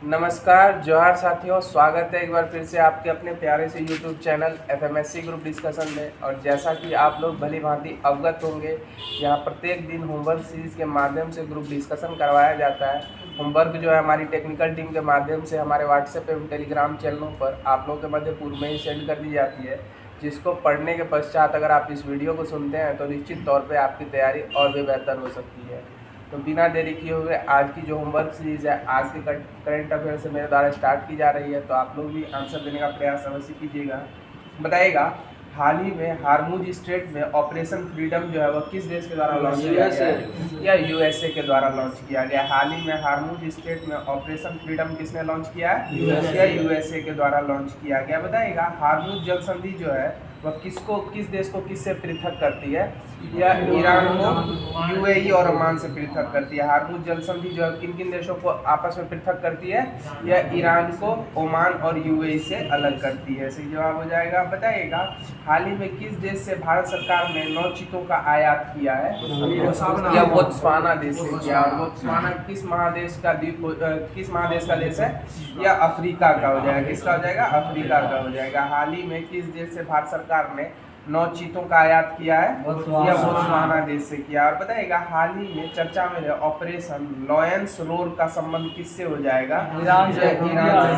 नमस्कार, जोहार साथियों। स्वागत है एक बार फिर से आपके अपने प्यारे से यूट्यूब चैनल एफएमएससी ग्रुप डिस्कशन में। और जैसा कि आप लोग भली भांति अवगत होंगे, यहाँ प्रत्येक दिन होमवर्क सीरीज़ के माध्यम से ग्रुप डिस्कशन करवाया जाता है। होमवर्क जो है हमारी टेक्निकल टीम के माध्यम से हमारे व्हाट्सएप एवं टेलीग्राम चैनलों पर आप लोगों के मध्य पूर्व में ही सेंड कर दी जाती है, जिसको पढ़ने के पश्चात अगर आप इस वीडियो को सुनते हैं तो निश्चित तौर पर आपकी तैयारी और भी बेहतर हो सकती है। तो बिना देरी किए हुए आज की जो होमवर्क सीरीज़ है आज के करंट अफेयर से मेरे द्वारा स्टार्ट की जा रही है, तो आप लोग भी आंसर देने का प्रयास अवश्य कीजिएगा। बताइएगा, हाल ही में हार्मुज स्ट्रेट में ऑपरेशन फ्रीडम जो है वह किस देश के द्वारा लॉन्च किया गया है? या यूएसए के द्वारा लॉन्च किया गया। हाल ही में हार्मुज स्ट्रेट में ऑपरेशन फ्रीडम किसने लॉन्च किया है? या यूएसए के द्वारा लॉन्च किया गया। बताइएगा, हार्मुज जल संधि जो है वह किस देश को किससे पृथक करती है? या ईरान को यूएई और ओमान से पृथक करती है। हार्मुज जल संधि जो है किन किन देशों को आपस में पृथक करती है? या ईरान को ओमान और यूएई से अलग करती है। सही जवाब हो जाएगा। बताइएगा, हाल ही में किस देश से भारत सरकार ने 9 चीतों का आयात किया है? या बोत्सवाना देश से किया। और बोत्सवाना किस महादेश का देश है? या अफ्रीका का हो जाएगा। किसका हो जाएगा? अफ्रीका का हो जाएगा। हाल ही में किस देश से भारत सरकार ने 9 चीतों का आयात किया है? या बोत्सवाना देश से किया। और बताइएगा, हाल ही में चर्चा में ऑपरेशन लॉयंस रोर का संबंध किससे हो जाएगा? ईरान से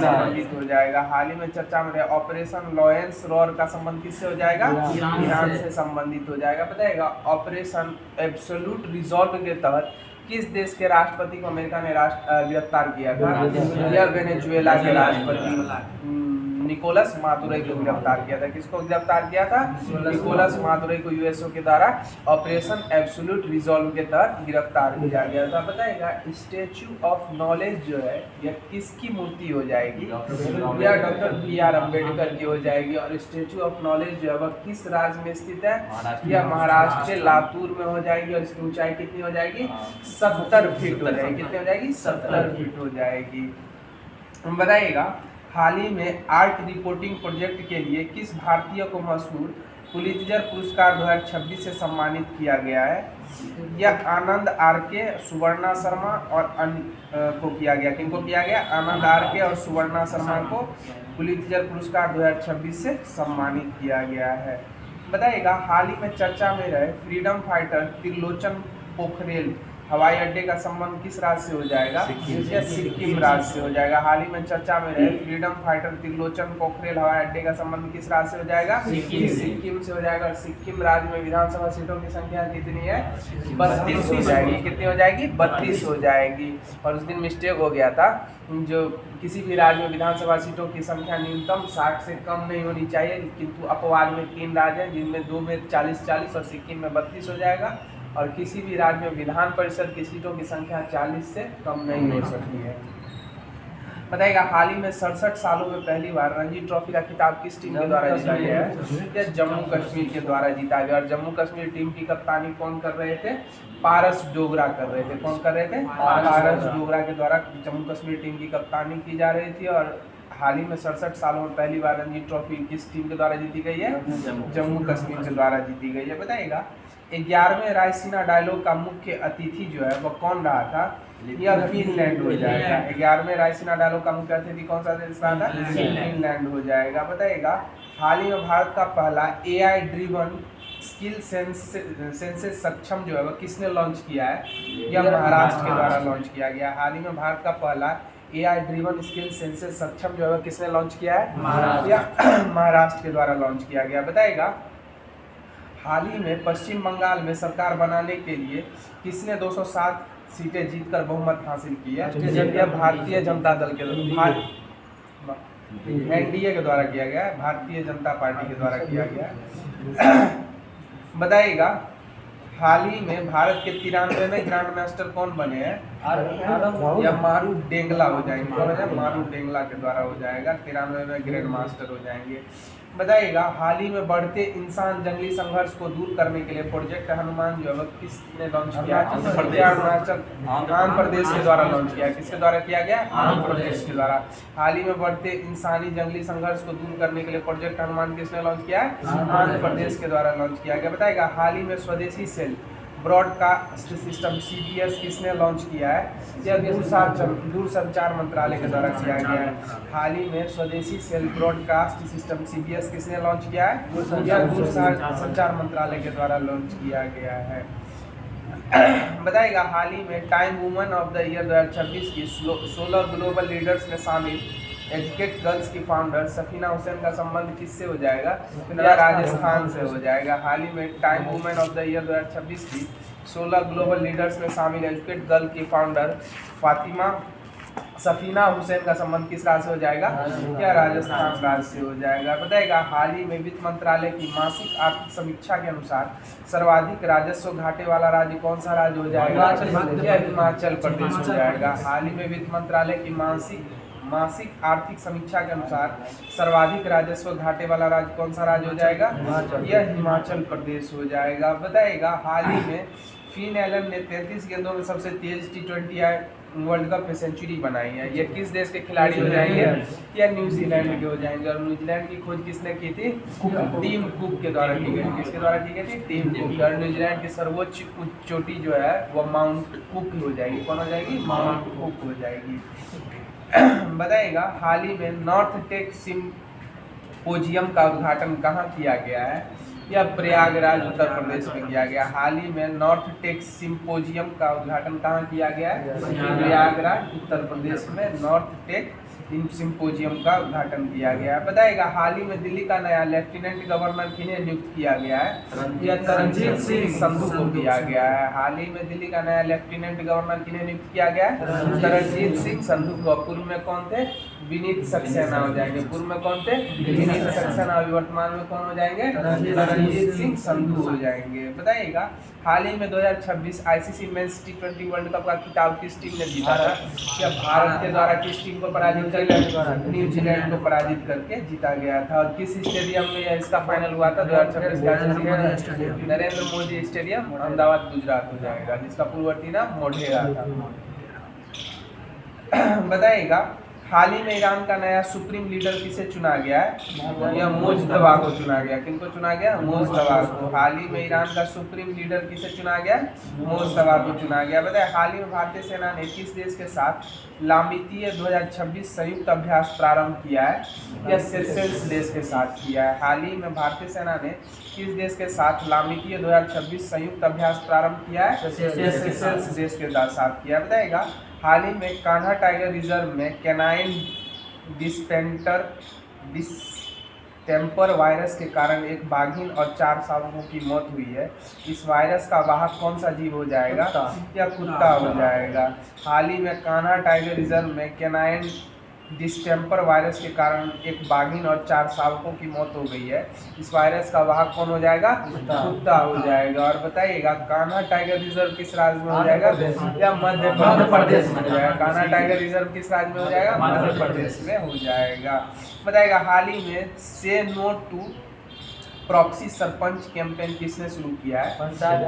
संबंधित हो जाएगा। हाल ही में चर्चा में ऑपरेशन लॉयंस रोर का संबंध किससे हो जाएगा? ईरान से संबंधित हो जाएगा। बताइएगा, ऑपरेशन एब्सोल्यूट रिजॉल्व के तहत किस देश के राष्ट्रपति को अमेरिका ने गिरफ्तार किया था? या वेनेजुएला के राष्ट्रपति निकोलस मादुरो को गिरफ्तार किया था। किसको गिरफ्तार किया था? निकोलस मादुरो को यूएसओ के द्वारा ऑपरेशन एब्सोल्यूट रिजॉल्व के तहत गिरफ्तार किया गया था। बताइएगा, स्टैच्यू ऑफ नॉलेज जो है यह किसकी मूर्ति हो जाएगी? या डॉक्टर बी.आर. अम्बेडकर की हो जाएगी। और स्टैच्यू ऑफ नॉलेज जो है वह किस राज्य में स्थित है? या महाराष्ट्र के लातूर में हो जाएगी। और इसकी ऊंचाई कितनी हो जाएगी? 70 फीट हो जाएगी। कितनी हो जाएगी? 70 फीट हो जाएगी। बताइएगा, हाल ही में आर्ट रिपोर्टिंग प्रोजेक्ट के लिए किस भारतीय को मशहूर पुलित्जर पुरस्कार 2026 से सम्मानित किया गया है? या आनंद आर.के., सुवर्णा शर्मा और को किया गया। किनको किया गया? आनंद आर.के. और सुवर्णा शर्मा को पुलित्जर पुरस्कार 2026 से सम्मानित किया गया है। बताइएगा, हाल ही में चर्चा में रहे फ्रीडम फाइटर त्रिलोचन पोखरेल हवाई अड्डे का संबंध किस राज्य से हो जाएगा? सिक्किम राज्य से हो जाएगा। हाल ही में चर्चा में रहे फ्रीडम फाइटर त्रिलोचन पोखरेल हवाई अड्डे का संबंध किस राज्य से हो जाएगा? सिक्किम से हो जाएगा। और सिक्किम राज्य में विधानसभा सीटों की संख्या कितनी है? 32 हो जाएगी। कितनी हो जाएगी? 32 हो जाएगी। और उस दिन मिस्टेक हो गया था, जो किसी भी राज्य में विधानसभा सीटों की संख्या न्यूनतम 60 से कम नहीं होनी चाहिए, किंतु अपवाद में 3 राज्य हैं, जिनमें 2 में 40-40 और सिक्किम में 32 हो जाएगा। और किसी भी राज्य में विधान परिषद की सीटों की संख्या 40 से कम नहीं हो सकती है। बताइएगा, हाल ही में 67 सालों में पहली बार रणजी ट्रॉफी का खिताब किस टीम के द्वारा जीता गया है? या जम्मू कश्मीर के द्वारा जीता गया। और जम्मू कश्मीर टीम की कप्तानी कौन कर रहे थे? पारस डोगरा कर रहे थे। कौन कर रहे थे? पारस डोगरा के द्वारा जम्मू कश्मीर टीम की कप्तानी की जा रही थी। और हाल ही में 67 सालों में पहली बार रणजी ट्रॉफी किस टीम के द्वारा जीती गई है? जम्मू कश्मीर के द्वारा जीती गई है। बताइएगा, 11वें रायसीना डायलॉग का मुख्य अतिथि जो है वह कौन रहा था? या फिनलैंड हो जाएगा। 11वें रायसीना डायलॉग का मुख्य अतिथि कौन सा देश रहा था? फिनलैंड हो जाएगा। बताइएगा, हाल ही में भारत का पहला AI ड्रिवन स्किल सेंसेस सक्षम जो है वह किसने लॉन्च किया है? या महाराष्ट्र के द्वारा लॉन्च किया गया। हाल ही में भारत का पहला AI ड्रिवन स्किल सेंसेस सक्षम जो है किसने लॉन्च किया है? महाराष्ट्र के द्वारा लॉन्च किया गया। बताइएगा, हाल ही में पश्चिम बंगाल में सरकार बनाने के लिए किसने 207 सीटें जीतकर बहुमत हासिल की है? यह भारतीय जनता दल के NDA के द्वारा किया गया है, भारतीय जनता पार्टी के द्वारा किया गया। बताइएगा, हाल ही में भारत के 93वें ग्रैंड मास्टर कौन बने हैं? या मारू डेंगला हो जाएंगे। मारू डेंगला के द्वारा हो जाएगा, 93वें ग्रैंड मास्टर हो जाएंगे। बताइएगा, हाल ही में बढ़ते इंसान जंगली संघर्ष को दूर करने के लिए प्रोजेक्ट हनुमान जो है किसने लॉन्च किया? आंध्र प्रदेश के द्वारा लॉन्च किया। किसके द्वारा किया गया? आंध्र प्रदेश के द्वारा। हाल ही में बढ़ते इंसानी जंगली संघर्ष को दूर करने के लिए प्रोजेक्ट हनुमान किसने लॉन्च किया है? आंध्र प्रदेश के द्वारा लॉन्च किया गया। बताएगा, हाल ही में स्वदेशी सेल ब्रॉडकास्ट सिस्टम CBS किसने लॉन्च किया है? यह दूरसंचार मंत्रालय के द्वारा किया गया है। हाल ही में स्वदेशी सेल ब्रॉडकास्ट सिस्टम CBS किसने लॉन्च किया है? यह दूरसंचार मंत्रालय के द्वारा लॉन्च किया गया है। बताएगा हाल ही में time woman of the year 2026 की 16 ग्लोबल लीडर्स में शामिल एजुकेट गर्ल्स की फाउंडर सफीना हुसैन का संबंध किससे हो जाएगा? या राजस्थान से हो जाएगा। हाल ही में time women of the year 2026 की 16 ग्लोबल लीडर्स में शामिल एजुकेट गर्ल की फाउंडर सफीना हुसैन का संबंध किस राज्य से हो जाएगा? या राजस्थान राज्य से हो जाएगा। बताएगा हाल ही में वित्त मंत्रालय की मासिक आर्थिक समीक्षा के अनुसार सर्वाधिक राजस्व घाटे वाला राज्य कौन सा राज्य हो जाएगा? या हिमाचल प्रदेश हो जाएगा। हाल ही में वित्त मंत्रालय की मासिक आर्थिक समीक्षा के अनुसार सर्वाधिक राजस्व घाटे वाला राज्य कौन सा राज्य हो जाएगा? यह हिमाचल प्रदेश हो जाएगा। बताएगा हाल ही में फिन एलन ने 33 गेंदों में सबसे तेज T20 वर्ल्ड कप में सेंचुरी बनाई है। ये किस देश के खिलाड़ी हो जाएंगे? या न्यूजीलैंड के हो जाएंगे। और न्यूजीलैंड की खोज किसने की थी? टीम कुक के द्वारा की गई। किसके द्वारा की गई थी? Tim Cook. और न्यूजीलैंड की सर्वोच्च चोटी जो है वो माउंट कुक हो जाएगी। कौन हो जाएगी? माउंट कुक हो जाएगी। बताएगा हाल ही में नॉर्थ टेक सिम्पोजियम का उद्घाटन कहाँ किया गया है? यह प्रयागराज उत्तर प्रदेश में किया गया। हाल ही में नॉर्थ टेक सिम्पोजियम का उद्घाटन कहाँ किया गया है? प्रयागराज उत्तर प्रदेश में नॉर्थ टेक सिम्पोजियम का उद्घाटन किया गया है। बताएगा हाल ही में दिल्ली का नया लेफ्टिनेंट गवर्नर किन्हें नियुक्त किया गया है? यह तरनजीत सिंह संधू को किया गया है। हाल ही में दिल्ली का नया लेफ्टिनेंट गवर्नर किन्हें नियुक्त किया गया है? तरनजीत सिंह संधू को। पूर्व में कौन थे? विनीत सक्सेना हो जाएंगे। पूर्व में कौन थे? विनीत सक्सेना। अभी वर्तमान में कौन हो जाएंगे? तरनजीत सिंह संधू हो जाएंगे। बताइएगा हाल ही में 2026 ICC mains T20 world cup का खिताब किस टीम ने जीता था? या भारत के द्वारा किस टीम को पराजित करके? न्यूजीलैंड को पराजित करके जीता गया था। और किस स्टेडियम में इसका फाइनल हुआ था? 2026 नरेंद्र मोदी स्टेडियम अहमदाबाद गुजरात हो जाएगा, जिसका पूर्ववर्ती नाम मोढेरा था। बताइएगा हाल ही में ईरान का नया सुप्रीम लीडर किसे चुना गया है? यह मुज्तबा को चुना गया। किनको चुना गया? मुज्तबा को। हाल ही में ईरान का सुप्रीम लीडर किसे चुना गया? मुज्तबा को चुना गया। बताए हाल ही में भारतीय सेना ने किस देश के साथ लामितीय 2026 संयुक्त अभ्यास प्रारंभ किया है? यह सेशेल्स देश के साथ किया है। हाल ही में भारतीय सेना ने किस देश के साथ लामितीय 2026 संयुक्त अभ्यास प्रारंभ किया है? सेशेल्स देश के साथ किया। बताएगा हाल ही में कान्हा टाइगर रिजर्व में कैनाइन डिस्टेम्पर वायरस के कारण एक बाघिन और 4 शावकों की मौत हुई है। इस वायरस का वाहक कौन सा जीव हो जाएगा? या कुत्ता हो जाएगा। हाल ही में कान्हा टाइगर रिजर्व में कैनाइन डिस्टेम्पर वायरस के कारण एक बाघिन और 4 शावकों की मौत हो गई है। इस वायरस का वाहक कौन हो जाएगा? कुत्ता हो जाएगा। और बताइएगा कान्हा टाइगर रिजर्व किस राज्य में हो जाएगा? या मध्य प्रदेश में हो जाएगा। कान्हा टाइगर रिजर्व किस राज्य में हो जाएगा? मध्य प्रदेश में हो जाएगा। बताइएगा हाल ही में से no to proxy sarpanch campaign किसने शुरू किया है?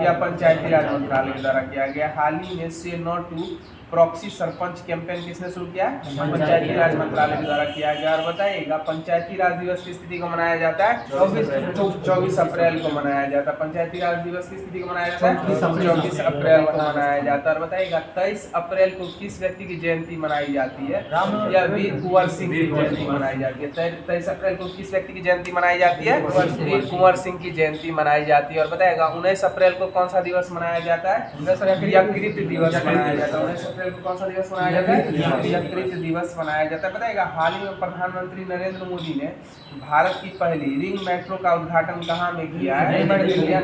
या पंचायती राज मंत्रालय के द्वारा किया गया। हाल ही में से no to proxy sarpanch campaign किसने शुरू किया? पंचायती राज मंत्रालय के द्वारा किया गया। और बताइएगा पंचायती राज दिवस की स्थिति को मनाया जाता है 24 अप्रैल को मनाया जाता है। पंचायती राज दिवस की स्थिति को मनाया जाता है 24 अप्रैल को मनाया जाता है। और बताइएगा 23 अप्रैल को किस व्यक्ति की जयंती मनाई जाती है? या वीर कुंवर सिंह की जयंती मनाई जाती है। 23 अप्रैल को किस व्यक्ति की जयंती मनाई जाती है? वीर कुंवर सिंह की जयंती मनाई जाती है। और बताइएगा 19 अप्रैल को कौन सा दिवस मनाया जाता है? यकृत दिवस मनाया जाता है। 19 अप्रैल को कौन सा दिवस मनाया जाता है? यकृत दिवस मनाया जाता है। बताइएगा हाल ही में प्रधानमंत्री नरेंद्र मोदी ने भारत की पहली रिंग मेट्रो का उद्घाटन कहाँ में किया है?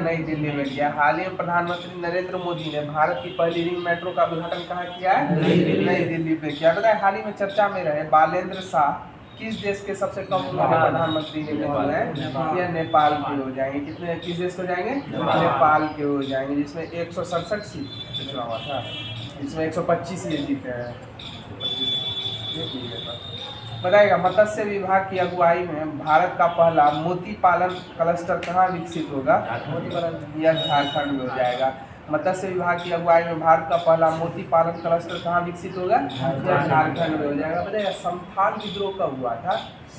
नई दिल्ली में किया। हाल ही में प्रधानमंत्री नरेंद्र मोदी ने भारत की पहली रिंग मेट्रो का उद्घाटन कहाँ किया है? नई दिल्ली पे किया। बताइए हाल ही में चर्चा में रहे बालेंद्र शाह किस देश के सबसे कम उम्र के प्रधानमंत्री निकल हैं? या नेपाल के हो जाएंगे। कितने किस देश को जाएंगे? नेपाल के हो जाएंगे, जिसमें 167 सीट चुना हुआ था, इसमें 125 सीट जीते हैं। बताइएगा मत्स्य विभाग की अगुवाई में भारत का पहला मोती पालन क्लस्टर कहाँ विकसित होगा? या झारखंड में हो जाएगा। मत्स्य विभाग की अगुवाई में भारत का पहला मोती पालन क्लस्टर कहाँ विकसित होगा? या झारखंड में हो जाएगा। बताइएगा संथाल विद्रोह कब हुआ था?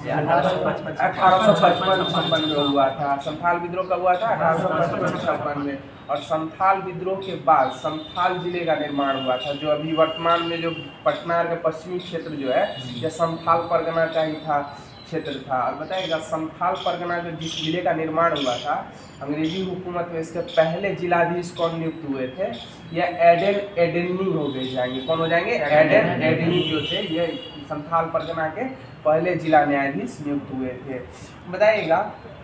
1855-56 में हुआ था। संथाल विद्रोह कब हुआ था? 1855-56 में। और संथाल विद्रोह के बाद संथाल जिले का निर्माण हुआ था, जो अभी वर्तमान में जो पटना के पश्चिमी क्षेत्र जो है यह संथाल परगना का ही था, क्षेत्र था। और बताइएगा संथाल परगना जो जिस जिले का निर्माण हुआ था, अंग्रेजी हुकूमत में इसके पहले जिलाधीश कौन नियुक्त हुए थे? यह एडन एडेनी हो गए जाएंगे। कौन हो जाएंगे? एडन एडेनी जो थे ये संथाल परगना के पहले जिला न्यायाधीश नियुक्त हुए थे। बताइएगा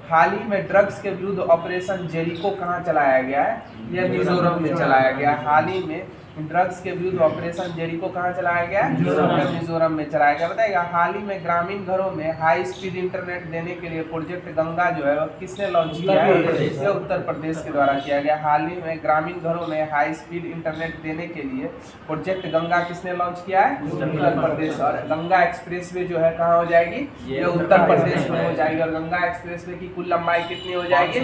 हाल ही में ड्रग्स के विरुद्ध ऑपरेशन जेरिको कहाँ चलाया गया है? यह मिजोरम में चलाया गया। हाल ही में ड्रग्स के विरुद्ध ऑपरेशन जेरिको कहाँ चलाया गया? मिजोरम में चलाया गया। बताइएगा हाल ही में ग्रामीण घरों में हाई स्पीड इंटरनेट देने के लिए प्रोजेक्ट गंगा जो है वह किसने लॉन्च किया है? यह उत्तर प्रदेश के द्वारा किया गया। हाल ही में ग्रामीण घरों में हाई स्पीड इंटरनेट देने के लिए प्रोजेक्ट गंगा किसने लॉन्च किया है? उत्तर प्रदेश। और गंगा एक्सप्रेसवे जो है कहाँ हो जाएगी? यह उत्तर प्रदेश में हो जाएगी। और गंगा एक्सप्रेसवे की कुल लंबाई कितनी हो जाएगी?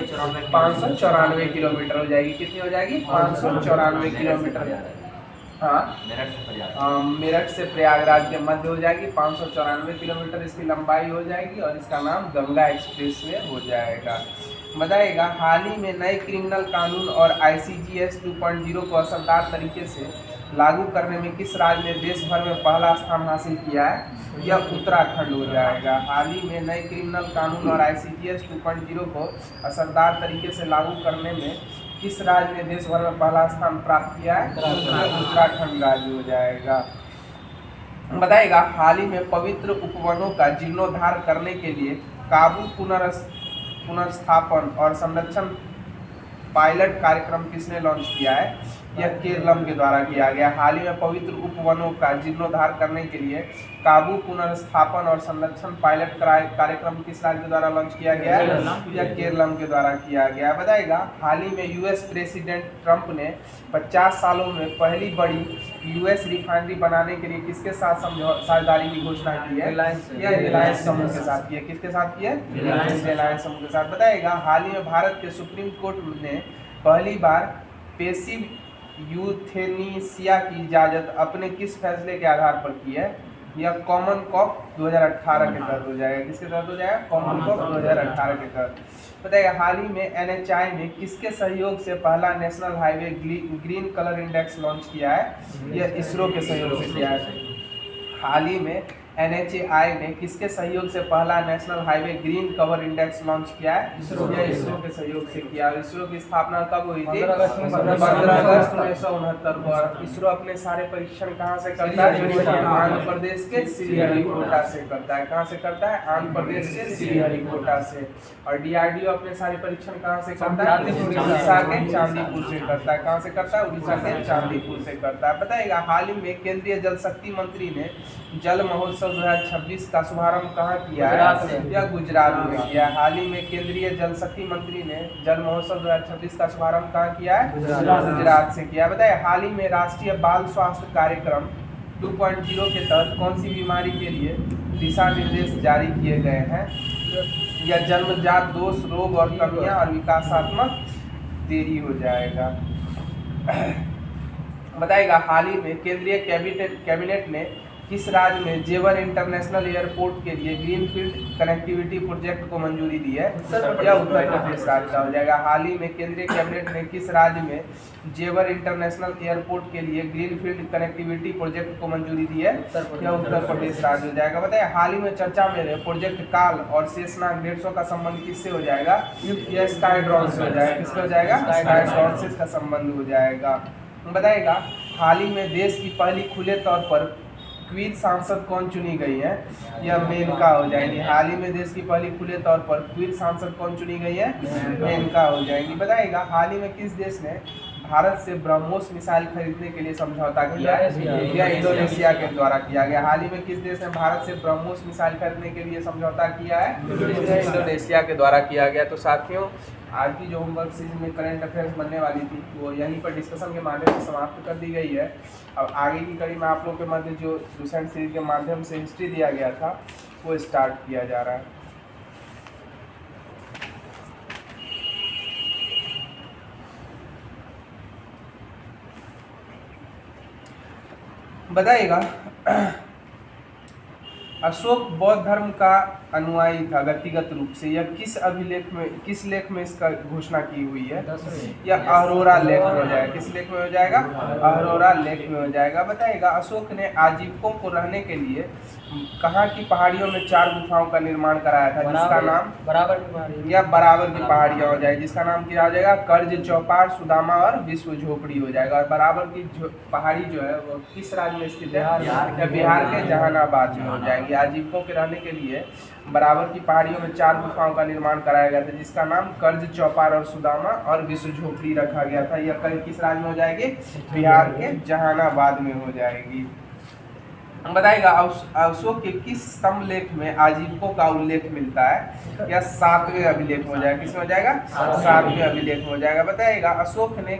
594 किलोमीटर हो जाएगी। कितनी हो जाएगी? 594 किलोमीटर। हाँ, मेरठ से प्रयागराज के मध्य हो जाएगी। 594 किलोमीटर इसकी लंबाई हो जाएगी और इसका नाम गंगा एक्सप्रेसवे हो जाएगा। बताइएगा हाल ही में नए क्रिमिनल कानून और ICGS 2.0 को असरदार तरीके से लागू करने में किस राज्य ने देश भर में पहला स्थान हासिल किया है? यह उत्तराखंड हो जाएगा। हाल ही में नए क्रिमिनल कानून और ICGS 2.0 को असरदार तरीके से लागू करने में किस राज्य ने देश भर में पहला स्थान प्राप्त किया है? उत्तराखंड राज्य हो जाएगा। बताइएगा हाल ही में पवित्र उपवनों का जीर्णोद्धार करने के लिए काबू पुनर्स्थापन और संरक्षण पायलट कार्यक्रम किसने लॉन्च किया है? यह केरलम के द्वारा किया गया। हाल ही में पवित्र उपवनों का जीर्णोद्धार करने के लिए काबू पुनर्स्थापन और संरक्षण पायलट कार्यक्रम किस राज्य के द्वारा लॉन्च किया गया है? यह केरलम के द्वारा किया गया। बताइएगा हाल ही में US प्रेसिडेंट ट्रंप ने 50 सालों में पहली बड़ी US रिफाइनरी बनाने के लिए किसके साथ साझेदारी की घोषणा की है? यह रिलायंस समूह के साथ की है। किसके साथ की है? रिलायंस समूह के साथ। बताइएगा हाल ही में भारत के सुप्रीम कोर्ट ने पहली बार पेसिव यूथेनेसिया की इजाज़त अपने किस फैसले के आधार पर की है? यह कॉमन कॉप 2018 के तहत हो जाएगा। किसके तहत हो जाएगा? कॉमन कॉप 2018 के तहत। बताइएगा हाल ही में NHI ने किसके सहयोग से पहला national highway green colour index launch किया है? यह इसरो के सहयोग से किया है। हाल ही में NHAI ने किसके सहयोग से पहला national highway green cover index launch किया है? यह इसरो के सहयोग से किया। इसरो की स्थापना कब हुई थी? 15 अगस्त 1969 को। इसरो अपने सारे परीक्षण कहाँ से करता है? आंध्र प्रदेश के श्रीहरिकोटा से करता है। कहाँ से करता है? आंध्र प्रदेश के श्रीहरिकोटा से। और DRDO अपने सारे परीक्षण कहाँ से करता है? उड़ीसा के चांदीपुर से करता है। कहाँ से करता है? उड़ीसा के चांदीपुर से करता है। बताइएगा हाल ही में केंद्रीय जल शक्ति मंत्री ने जल महोत्सव 2026 का शुभारंभ कहाँ किया है? यह गुजरात में किया। हाल ही में केंद्रीय जल शक्ति मंत्री ने जल महोत्सव 2026 का शुभारंभ कहाँ किया है? गुजरात से किया। बताइए हाल ही में राष्ट्रीय बाल स्वास्थ्य कार्यक्रम 2.0 के तहत कौन सी बीमारी के लिए दिशा निर्देश जारी किए गए हैं? यह जन्मजात दोष, रोग और कमियां और विकासात्मक देरी हो जाएगा। बताइएगा हाल ही में केंद्रीय कैबिनेट ने किस राज्य में जेवर इंटरनेशनल एयरपोर्ट के लिए ग्रीनफील्ड कनेक्टिविटी प्रोजेक्ट को मंजूरी दी है? यह उत्तर प्रदेश राज्य का हो जाएगा। हाल ही में केंद्रीय कैबिनेट ने किस राज्य में जेवर इंटरनेशनल एयरपोर्ट के लिए ग्रीनफील्ड कनेक्टिविटी प्रोजेक्ट को मंजूरी दी है? यह उत्तर प्रदेश राज्य हो जाएगा। बताइए हाल ही में चर्चा में रहे प्रोजेक्ट काल और शेषनाग 150 का संबंध किससे हो जाएगा? यह स्काईड्रॉन से हो जाएगा। किससे हो जाएगा? स्काईड्रॉन से इसका संबंध हो जाएगा। बताइएगा हाल ही में देश की पहली खुले तौर पर क्वीन सांसद कौन चुनी गई है? यह मेनका हो जाएगी। हाल ही में देश की पहली खुले तौर पर क्वीन सांसद कौन चुनी गई है? मेनका हो जाएगी। बताइएगा हाल ही में किस देश ने भारत से ब्रह्मोस मिसाइल खरीदने के लिए समझौता किया है? यह इंडोनेशिया के द्वारा किया गया। हाल ही में किस देश ने भारत से ब्रह्मोस मिसाइल खरीदने के लिए समझौता किया है? इंडोनेशिया के द्वारा किया गया। तो साथियों आज की जो होमवर्क सीरीज में करंट अफेयर्स बनने वाली थी वो यहीं पर डिस्कशन के माध्यम से समाप्त कर दी गई है। अब आगे की कड़ी में आप लोग के मध्य जो डूसेंट सीरीज के माध्यम से हिस्ट्री दिया गया था वो स्टार्ट किया जा रहा है। बताइएगा अशोक बौद्ध धर्म का अनुयायी था व्यक्तिगत रूप से। यह किस लेख में इसका घोषणा की हुई है? यह अरोरा लेख में हो जाएगा। किस लेख में हो जाएगा? अरोरा लेख में हो जाएगा। बताइएगा अशोक ने आजीविकों को रहने के लिए कहाँ की पहाड़ियों में 4 गुफाओं का निर्माण कराया था, जिसका नाम बराबर की पहाड़ियाँ हो जाएगी, जिसका नाम क्या हो जाएगा? कर्ज, चौपार, सुदामा और विश्व झोपड़ी हो जाएगा। और बराबर की पहाड़ी जो है वो किस राज्य में स्थित है? बिहार के जहानाबाद में हो जाएगी। आजीविकों के रहने के लिए बराबर की पहाड़ियों में 4 गुफाओं का निर्माण कराया गया था, जिसका नाम कर्ज, चौपार और सुदामा और विश्व झोपड़ी रखा गया था। यह किस राज्य में हो जाएगी? बिहार के जहानाबाद में हो जाएगी। बताइएगा अशोक के किस स्तंभ लेख में आजीविकों का उल्लेख मिलता है? या 7वें अभिलेख में हो जाएगा। किसमें हो जाएगा? 7वें अभिलेख में हो जाएगा। बताइएगा अशोक ने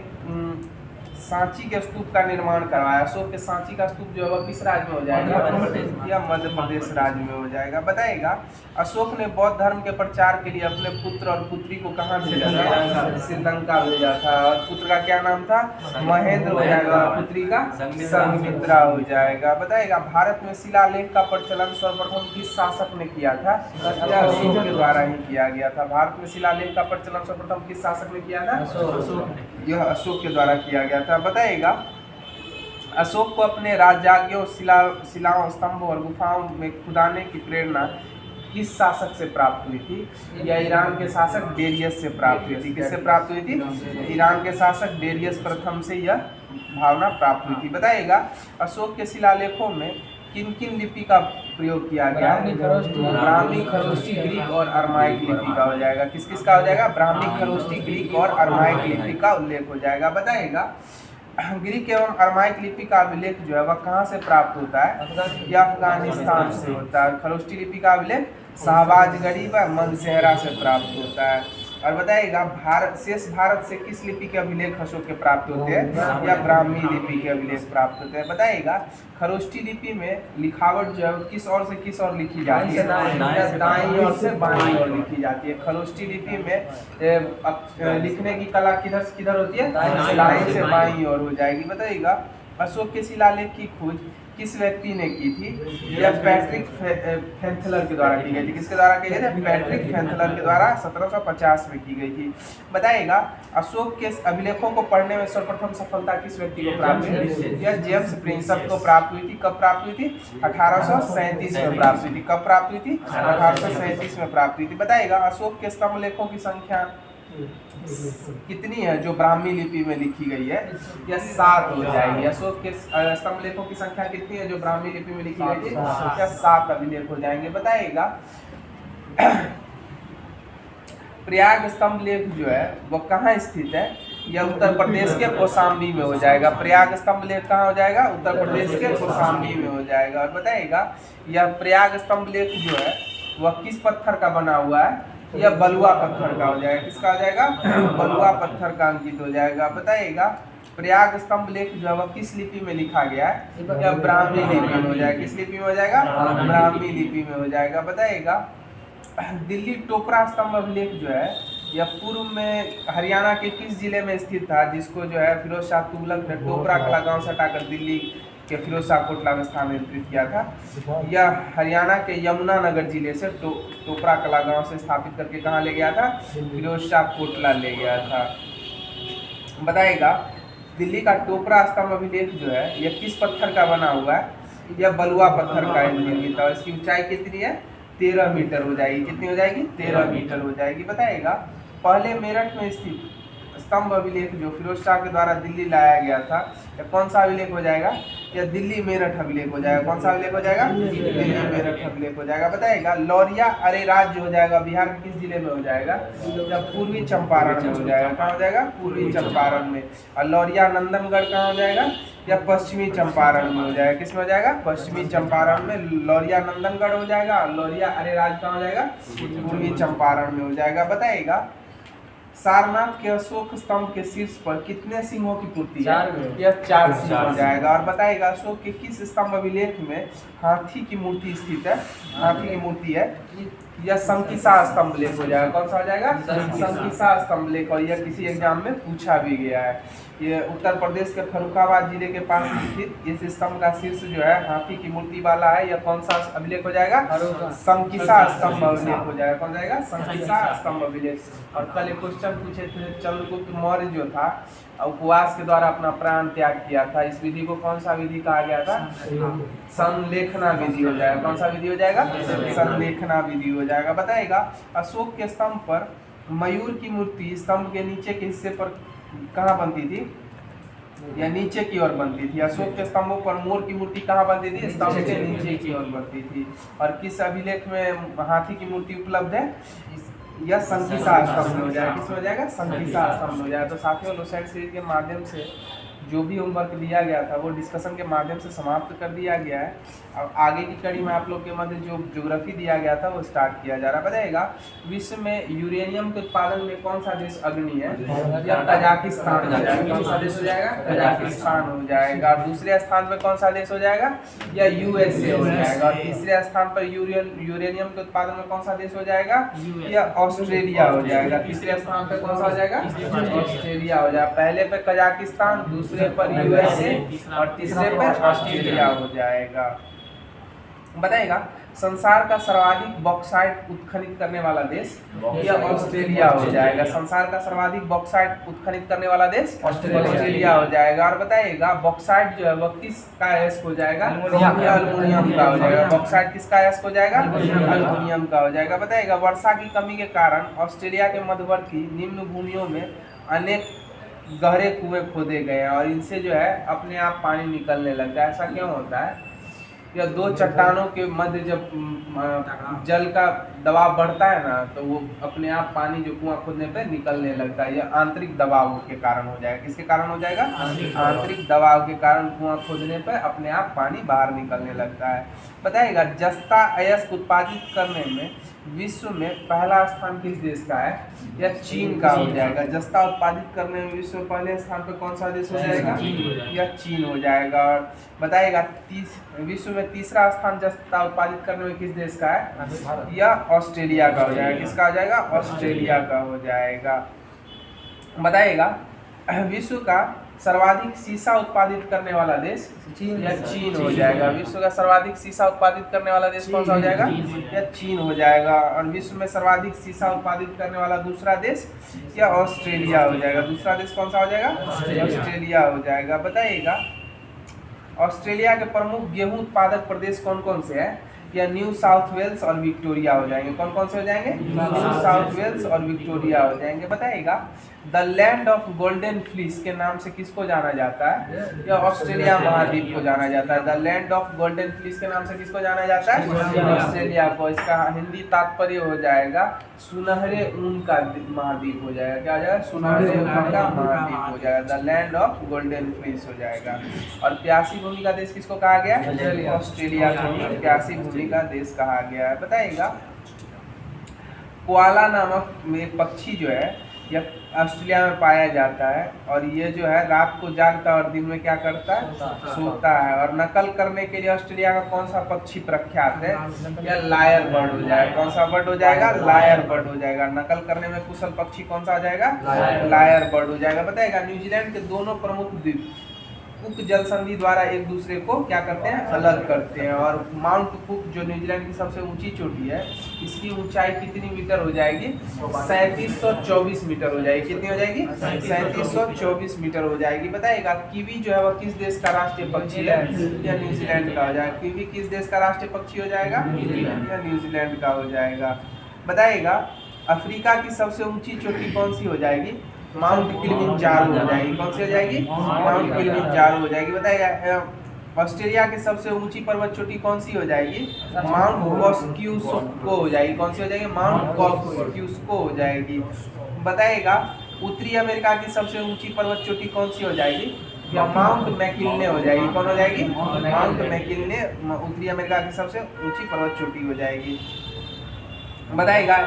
सांची के स्तूप का निर्माण करवाया। अशोक के सांची का स्तूप जो है वह किस राज्य में हो जाएगा? या मध्य प्रदेश राज्य में हो जाएगा। बताइएगा अशोक ने बौद्ध धर्म के प्रचार के लिए अपने पुत्र और पुत्री को कहाँ भेजा था? श्रीलंका भेजा था। और पुत्र का क्या नाम था? महेंद्र हो जाएगा। और पुत्री का संघमित्रा हो जाएगा। बताइएगा भारत में शिलालेख का प्रचलन सर्वप्रथम किस शासक ने किया था? अशोक के द्वारा ही किया गया था। भारत में शिलालेख का प्रचलन सर्वप्रथम किस शासक ने किया था? यह अशोक के द्वारा किया गया था। बताइएगा अशोक को अपने राजजाग्यों, शिलाओं, स्तंभों और गुफाओं में खुदाने की प्रेरणा किस शासक से प्राप्त हुई थी? यह ईरान के शासक डेरियस से प्राप्त हुई थी। किससे प्राप्त हुई थी? ईरान के शासक डेरियस प्रथम से यह भावना प्राप्त हुई थी। बताइएगा अशोक के शिलालेखों में किन किन लिपि का प्रयोग किया गया? ब्राह्मी, खरोष्टी, ग्रीक और अरमाइक लिपि का हो जाएगा। किस किस का हो जाएगा? ब्राह्मी, खरोष्टी, ग्रीक और अरमाइक लिपि का उल्लेख हो जाएगा। बताइएगा ग्रीक एवं अरमाइक लिपि का अभिलेख जो है वह कहाँ से प्राप्त होता है? यह अफगानिस्तान से होता है। खरोष्टी लिपि का अभिलेख शाहबाजगढ़ी व मनसेहरा से प्राप्त होता है। और बताइएगा शेष भारत से किस लिपि के अभिलेख अशोक के प्राप्त होते हैं? या ब्राह्मी लिपि के अभिलेख प्राप्त होते हैं। बताइएगा खरोष्टी लिपि में लिखावट जो है किस ओर से किस ओर लिखी जाती है? दाईं ओर से बाईं ओर लिखी जाती है। खरोष्टी लिपि में लिखने की कला किधर से किधर होती है? दाईं से बाईं ओर हो जाएगी। बताइएगा अशोक के शिलालेख की खोज किस व्यक्ति ने की थी? यह पैट्रिक फैंथलर के द्वारा की गई थी। किसके द्वारा की गई थी? पैट्रिक फैंथलर के द्वारा 1750 में की गई थी। बताइएगा अशोक के अभिलेखों को पढ़ने में सर्वप्रथम सफलता किस व्यक्ति को प्राप्त हुई? यह जेम्स प्रिंसप को प्राप्त हुई थी। कब प्राप्त हुई थी? 1837 में प्राप्त हुई थी। कब प्राप्त हुई थी? 1837 में प्राप्त हुई थी। बताइएगा अशोक के स्तंभ लेखों की संख्या कितनी है जो ब्राह्मी लिपि में लिखी गई है? यह 7 हो जाएगी। अशोक के स्तंभ लेखों की संख्या कितनी है जो ब्राह्मी लिपि में लिखी गई थी? क्या 7 अभिलेख हो जाएंगे। बताइएगा प्रयाग स्तंभ लेख जो है वह कहाँ स्थित है? यह उत्तर प्रदेश के कौशाम्बी में हो जाएगा। प्रयाग स्तंभ लेख कहाँ हो जाएगा? उत्तर प्रदेश के कौशाम्बी में हो जाएगा। और बताइएगा यह प्रयाग स्तंभ लेख जो है वह किस पत्थर का बना हुआ है? यह बलुआ पत्थर का हो जाएगा। किसका हो जाएगा? बलुआ पत्थर का अंकित हो जाएगा। बताइएगा प्रयाग स्तंभ लेख जो है वह किस लिपि में लिखा गया है? यह ब्राह्मी लिपि में हो जाएगा। किस लिपि में हो जाएगा? ब्राह्मी लिपि में हो जाएगा। बताइएगा दिल्ली टोपरा स्तंभ अभिलेख जो है यह पूर्व में हरियाणा के किस जिले में स्थित था, जिसको जो है फिरोज शाह तुगलक ने टोपरा कला गांव से हटाकर दिल्ली के फिरोज शाह कोटला में स्थानांतरित किया था? यह हरियाणा के यमुनानगर जिले से टोपरा कला गांव से स्थापित करके कहाँ ले गया था? फिरोज शाह कोटला ले गया था। बताइएगा दिल्ली का टोपरा स्तंभ अभिलेख जो है यह किस पत्थर का बना हुआ है? यह बलुआ पत्थर का निर्मित है। इसकी ऊंचाई कितनी है? 13 मीटर हो जाएगी। कितनी हो जाएगी? 13 मीटर हो जाएगी। बताइएगा पहले मेरठ में स्थित स्तंभ अभिलेख जो फिरोज शाह के द्वारा दिल्ली लाया गया था यह कौन सा अभिलेख हो जाएगा? यह दिल्ली मेरठ अभिलेख हो जाएगा। कौन सा अभिलेख हो जाएगा? दिल्ली मेरठ अभिलेख हो जाएगा। बताइएगा लौरिया अरेराज जो हो जाएगा बिहार के किस जिले में हो जाएगा? या पूर्वी चंपारण में हो जाएगा। कहाँ हो जाएगा? पूर्वी चंपारण में। और लौरिया नंदनगढ़ कहाँ हो जाएगा? या पश्चिमी चंपारण में हो जाएगा। किस में हो जाएगा? पश्चिमी चंपारण में लौरिया नंदनगढ़ हो जाएगा। और लौरिया अरेराज कहाँ हो जाएगा? पूर्वी चंपारण में हो जाएगा। बताइएगा सारनाथ के अशोक स्तंभ के शीर्ष पर कितने सिंहों की पूर्ति है? यह 4 सिंह हो जाएगा। और बताइएगा अशोक के किस स्तंभ अभिलेख में हाथी की मूर्ति स्थित है? हाथी की मूर्ति है। यह संकिसा स्तंभ लेख हो जाएगा। कौन सा हो जाएगा? संकिसा स्तंभ लेख। और यह किसी एग्जाम में पूछा भी गया है। ये उत्तर प्रदेश के फर्रुखाबाद जिले के पास स्थित इस स्तंभ का शीर्ष जो है हाथी की मूर्ति वाला है। यह कौन सा अभिलेख हो जाएगा? संकिसा स्तंभ अभिलेख हो जाएगा। कौन जाएगा? संकिसा स्तंभ अभिलेख। और कल एक क्वेश्चन पूछे थे, चंद्रगुप्त मौर्य जो था उपवास के द्वारा अपना प्राण त्याग किया था, इस विधि को कौन सा विधि कहा गया था? संलेखना विधि हो जाएगा। कौन सा विधि हो जाएगा? संलेखना विधि हो जाएगा। बताएगा अशोक के स्तंभ पर मयूर की मूर्ति स्तंभ के नीचे के हिस्से पर कहाँ बनती थी या नीचे की ओर बनती थी? अशोक के स्तंभों पर मोर की मूर्ति कहाँ बनती थी? स्तंभ के नीचे की ओर बनती थी। और किस अभिलेख में हाथी की मूर्ति उपलब्ध है? यह संकिसा स्तंभ हो जाएगा। किस हो जाएगा? संकिसा स्तंभ हो जाएगा। तो साथियों, लोसेट सीरीज के माध्यम से जो भी होमवर्क दिया गया था वो डिस्कशन के माध्यम से समाप्त कर दिया गया है। अब आगे की कड़ी में आप लोग के मध्य जो ज्योग्राफी दिया गया था वो स्टार्ट किया जा रहा है। बताइएगा विश्व में यूरेनियम के उत्पादन में कौन सा देश अग्रणी है? या कजाकिस्तान हो जाएगा। कौन सा देश हो जाएगा? कजाकिस्तान हो जाएगा। और दूसरे स्थान पर कौन सा देश हो जाएगा? या यूएसए हो जाएगा। और तीसरे स्थान पर यूरेनियम के उत्पादन में कौन सा देश हो जाएगा? या ऑस्ट्रेलिया हो जाएगा। तीसरे स्थान पर कौन सा हो जाएगा? ऑस्ट्रेलिया हो जाएगा। पहले पे कजाकिस्तान, दूसरे पर यूएसए और तीसरे पर ऑस्ट्रेलिया हो जाएगा। बताएगा संसार का सर्वाधिक बॉक्साइट उत्खनित करने वाला देश? या ऑस्ट्रेलिया हो जाएगा। संसार का सर्वाधिक बॉक्साइट उत्खनित करने वाला देश ऑस्ट्रेलिया हो जाएगा। और बताइएगा बॉक्साइट जो है वह किसका एस्क हो जाएगा? या अल्युमिनियम का हो जाएगा। बॉक्साइट किसका एस्क हो जाएगा? अल्युमिनियम का हो जाएगा। बताइएगा वर्षा की कमी के कारण ऑस्ट्रेलिया के मध्यवर्ती निम्न भूमियों में अनेक गहरे कुएं खोदे गए हैं और इनसे जो है अपने आप पानी निकलने लगता है। ऐसा क्यों होता है? या दो चट्टानों के मध्य जब जल का दबाव बढ़ता है ना तो वो अपने आप पानी जो कुआं खोदने पे निकलने लगता है। यह आंतरिक दबाव के कारण हो जाएगा। किसके कारण हो जाएगा? आंतरिक दबाव के कारण कुआं खोदने पे अपने आप पानी बाहर निकलने लगता है। बताइएगा जस्ता अयस्क उत्पादित करने में विश्व में पहला स्थान किस देश का है? या चीन का हो जाएगा। जस्ता उत्पादित करने में विश्व में पहले स्थान पर कौन सा देश हो जाएगा? या चीन हो जाएगा। और बताइएगा विश्व में तीसरा स्थान जस्ता उत्पादित करने में किस देश का है? या ऑस्ट्रेलिया का हो जाएगा। किसका हो जाएगा? ऑस्ट्रेलिया का हो जाएगा। बताइएगा विश्व का सर्वाधिक सीसा उत्पादित करने वाला देश? या चीन हो जाएगा। विश्व का सर्वाधिक सीसा उत्पादित करने वाला देश कौन सा हो जाएगा? या चीन हो जाएगा। और विश्व में सर्वाधिक सीसा उत्पादित करने वाला दूसरा देश? या ऑस्ट्रेलिया हो जाएगा। दूसरा देश कौन सा हो जाएगा? ऑस्ट्रेलिया हो जाएगा। बताइएगा ऑस्ट्रेलिया के प्रमुख गेहूं उत्पादक प्रदेश कौन कौन से हैं? या न्यू साउथ वेल्स और विक्टोरिया हो जाएंगे। कौन कौन से हो जाएंगे? न्यू साउथ वेल्स और विक्टोरिया हो जाएंगे। बताइएगा the land of golden fleece के नाम से किसको जाना जाता है? या ऑस्ट्रेलिया महाद्वीप को जाना जाता है। The land of golden fleece के नाम से किसको जाना जाता है? ऑस्ट्रेलिया को। इसका हिंदी तात्पर्य हो जाएगा सुनहरे ऊन का महाद्वीप हो जाएगा। क्या हो जाएगा? सुनहरे ऊन का महाद्वीप हो जाएगा। The land of golden fleece हो जाएगा। और प्यासी भूमि का देश किसको कहा गया? ऑस्ट्रेलिया को प्यासी भूमि का देश कहा गया है। बताइएगा कोआला नामक एक पक्षी जो है यह ऑस्ट्रेलिया में पाया जाता है और ये जो है रात को जागता है और दिन में क्या करता है? सोता है। और नकल करने के लिए ऑस्ट्रेलिया का कौन सा पक्षी प्रख्यात है? या लायर बर्ड हो जाएगा। कौन सा बर्ड हो जाएगा? लायर बर्ड हो जाएगा। नकल करने में कुशल पक्षी कौन सा हो जाएगा? लायर बर्ड हो जाएगा। बताइएगा न्यूजीलैंड के दोनों प्रमुख द्वीप कुक जल संधि द्वारा एक दूसरे को क्या करते हैं? अलग करते हैं। और माउंट कुक जो न्यूजीलैंड की सबसे ऊंची चोटी है इसकी ऊंचाई कितनी मीटर हो जाएगी? 3724 मीटर हो जाएगी। कितनी हो जाएगी? 3724 मीटर हो जाएगी। बताइएगा कीवी जो है वह किस देश का राष्ट्रीय पक्षी है? या न्यूजीलैंड का हो जाएगा। कीवी किस देश का राष्ट्रीय पक्षी हो जाएगा? या न्यूजीलैंड का हो जाएगा। बताइएगा अफ्रीका की सबसे ऊंची चोटी कौन सी हो जाएगी? माउंट किलिमंजारो हो जाएगी। कौन सी हो जाएगी? माउंट किलिमंजारो हो जाएगी। बताइएगा ऑस्ट्रेलिया की सबसे ऊंची पर्वत चोटी कौन सी हो जाएगी? माउंट कॉस्क्यूस्को हो जाएगी। कौन सी हो जाएगी? माउंट कॉस्क्यूस्को हो जाएगी। बताइएगा उत्तरी अमेरिका की सबसे ऊंची पर्वत चोटी कौन सी हो जाएगी? या माउंट मैकिन्ले हो जाएगी। कौन हो जाएगी? माउंट मैकिन्ले उत्तरी अमेरिका की सबसे ऊंची पर्वत चोटी हो जाएगी। बताइएगा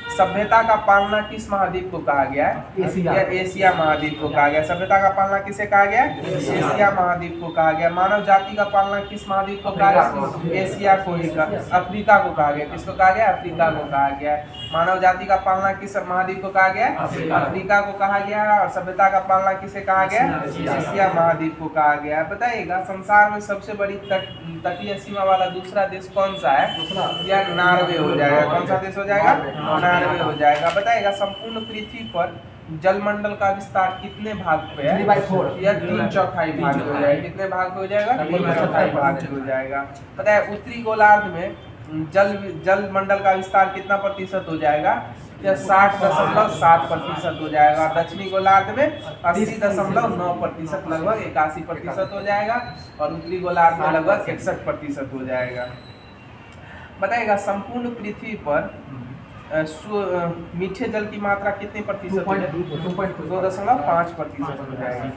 सभ्यता का पालना किस महाद्वीप को कहा गया है? एशिया महाद्वीप को कहा गया। सभ्यता का पालना किसे कहा गया? एशिया महाद्वीप को कहा गया। मानव जाति का पालना किस महाद्वीप को कहा गया? एशिया को ही। अफ्रीका को कहा गया। किसको कहा गया? अफ्रीका को कहा गया। मानव जाति का पालना किस महाद्वीप को कहा गया? अफ्रीका को कहा गया। और सभ्यता का पालना किसे कहा गया? एशिया महाद्वीप को कहा गया। बताइएगा संसार में सबसे बड़ी तटीय सीमा वाला दूसरा देश कौन सा है? या नॉर्वे हो जाएगा। कौन सा देश हो जाएगा? नॉर्वे हो जाएगा। बताइएगा संपूर्ण पृथ्वी पर जलमंडल का विस्तार कितने भाग पे है? या 3/4 भाग हो जाएगा। कितने भाग हो जाएगा? 3/4 भाग हो जाएगा। पता है उत्तरी गोलार्ध में जल मंडल का विस्तार कितना प्रतिशत हो जाएगा? या 60.7% हो जाएगा। और दक्षिणी गोलार्ध में 80.9%, लगभग 81% हो जाएगा। और उत्तरी गोलार्ध में लगभग 61% हो जाएगा। बताइएगा संपूर्ण पृथ्वी पर मीठे जल की मात्रा कितनी प्रतिशत हो जाएगी? 2.5% हो जाएगी।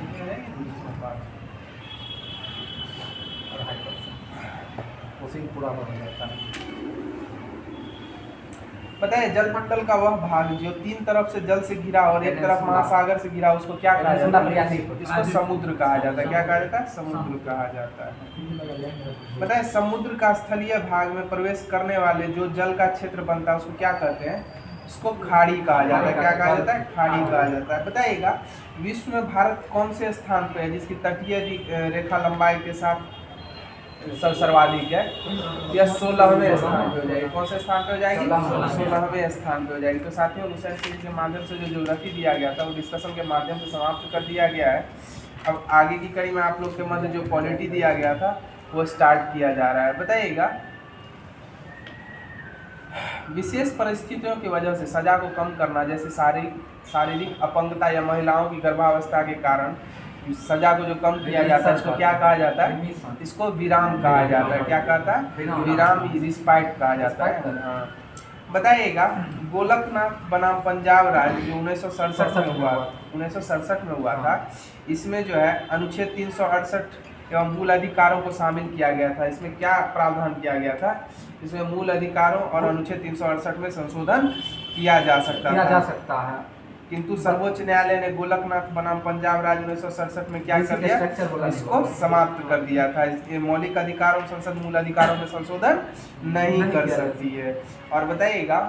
बताइए जलमंडल का वह भाग जो 3 तरफ से जल से घिरा और एक तरफ महासागर से घिरा उसको क्या कहा जाता है? इसको समुद्र कहा जाता है। क्या कहा जाता है? समुद्र कहा जाता है। बताइए समुद्र का स्थलीय भाग में प्रवेश करने वाले जो जल का क्षेत्र बनता है उसको क्या कहते हैं? इसको खाड़ी कहा जाता है। क्या कहा जाता है? खाड़ी कहा जाता है। बताइएगा विश्व में भारत कौन से स्थान पे है जिसकी तटीय रेखा लंबाई के साथ सर्वाधिक है? या 16वें स्थान पे हो जाएगी। कौन से स्थान पे हो जाएगी? 16वें स्थान पे हो जाएगी। तो साथियों लुसेंट सीरीज के माध्यम से जो ज्योग्राफी दिया गया था वो डिस्कशन के माध्यम से समाप्त कर दिया गया है। अब आगे की कड़ी में आप लोग के मध्य जो पॉलिटी दिया गया था वो स्टार्ट किया जा रहा है। बताइएगा विशेष परिस्थितियों की वजह से सजा को कम करना, जैसे शारीरिक अपंगता या महिलाओं की गर्भावस्था के कारण सजा को जो कम किया जाता है इसको क्या कहा जाता है? इसको विराम कहा जाता है। क्या कहता है? विराम, रिस्पाइट कहा जाता है। हाँ बताइएगा गोलकनाथ बनाम पंजाब राज्य जो 1967 में हुआ था, इसमें जो है अनुच्छेद 368 एवं मूल अधिकारों को शामिल किया गया था। इसमें क्या प्रावधान किया गया था? इसमें मूल अधिकारों और अनुच्छेद 368 में संशोधन किया जा सकता है। किंतु सर्वोच्च न्यायालय ने गोलकनाथ बनाम पंजाब राज्य 1967 में क्या कर दिया? इसको समाप्त कर दिया था। इसके मौलिक अधिकारों संसद मूल अधिकारों में संशोधन नहीं कर सकती है। और बताइएगा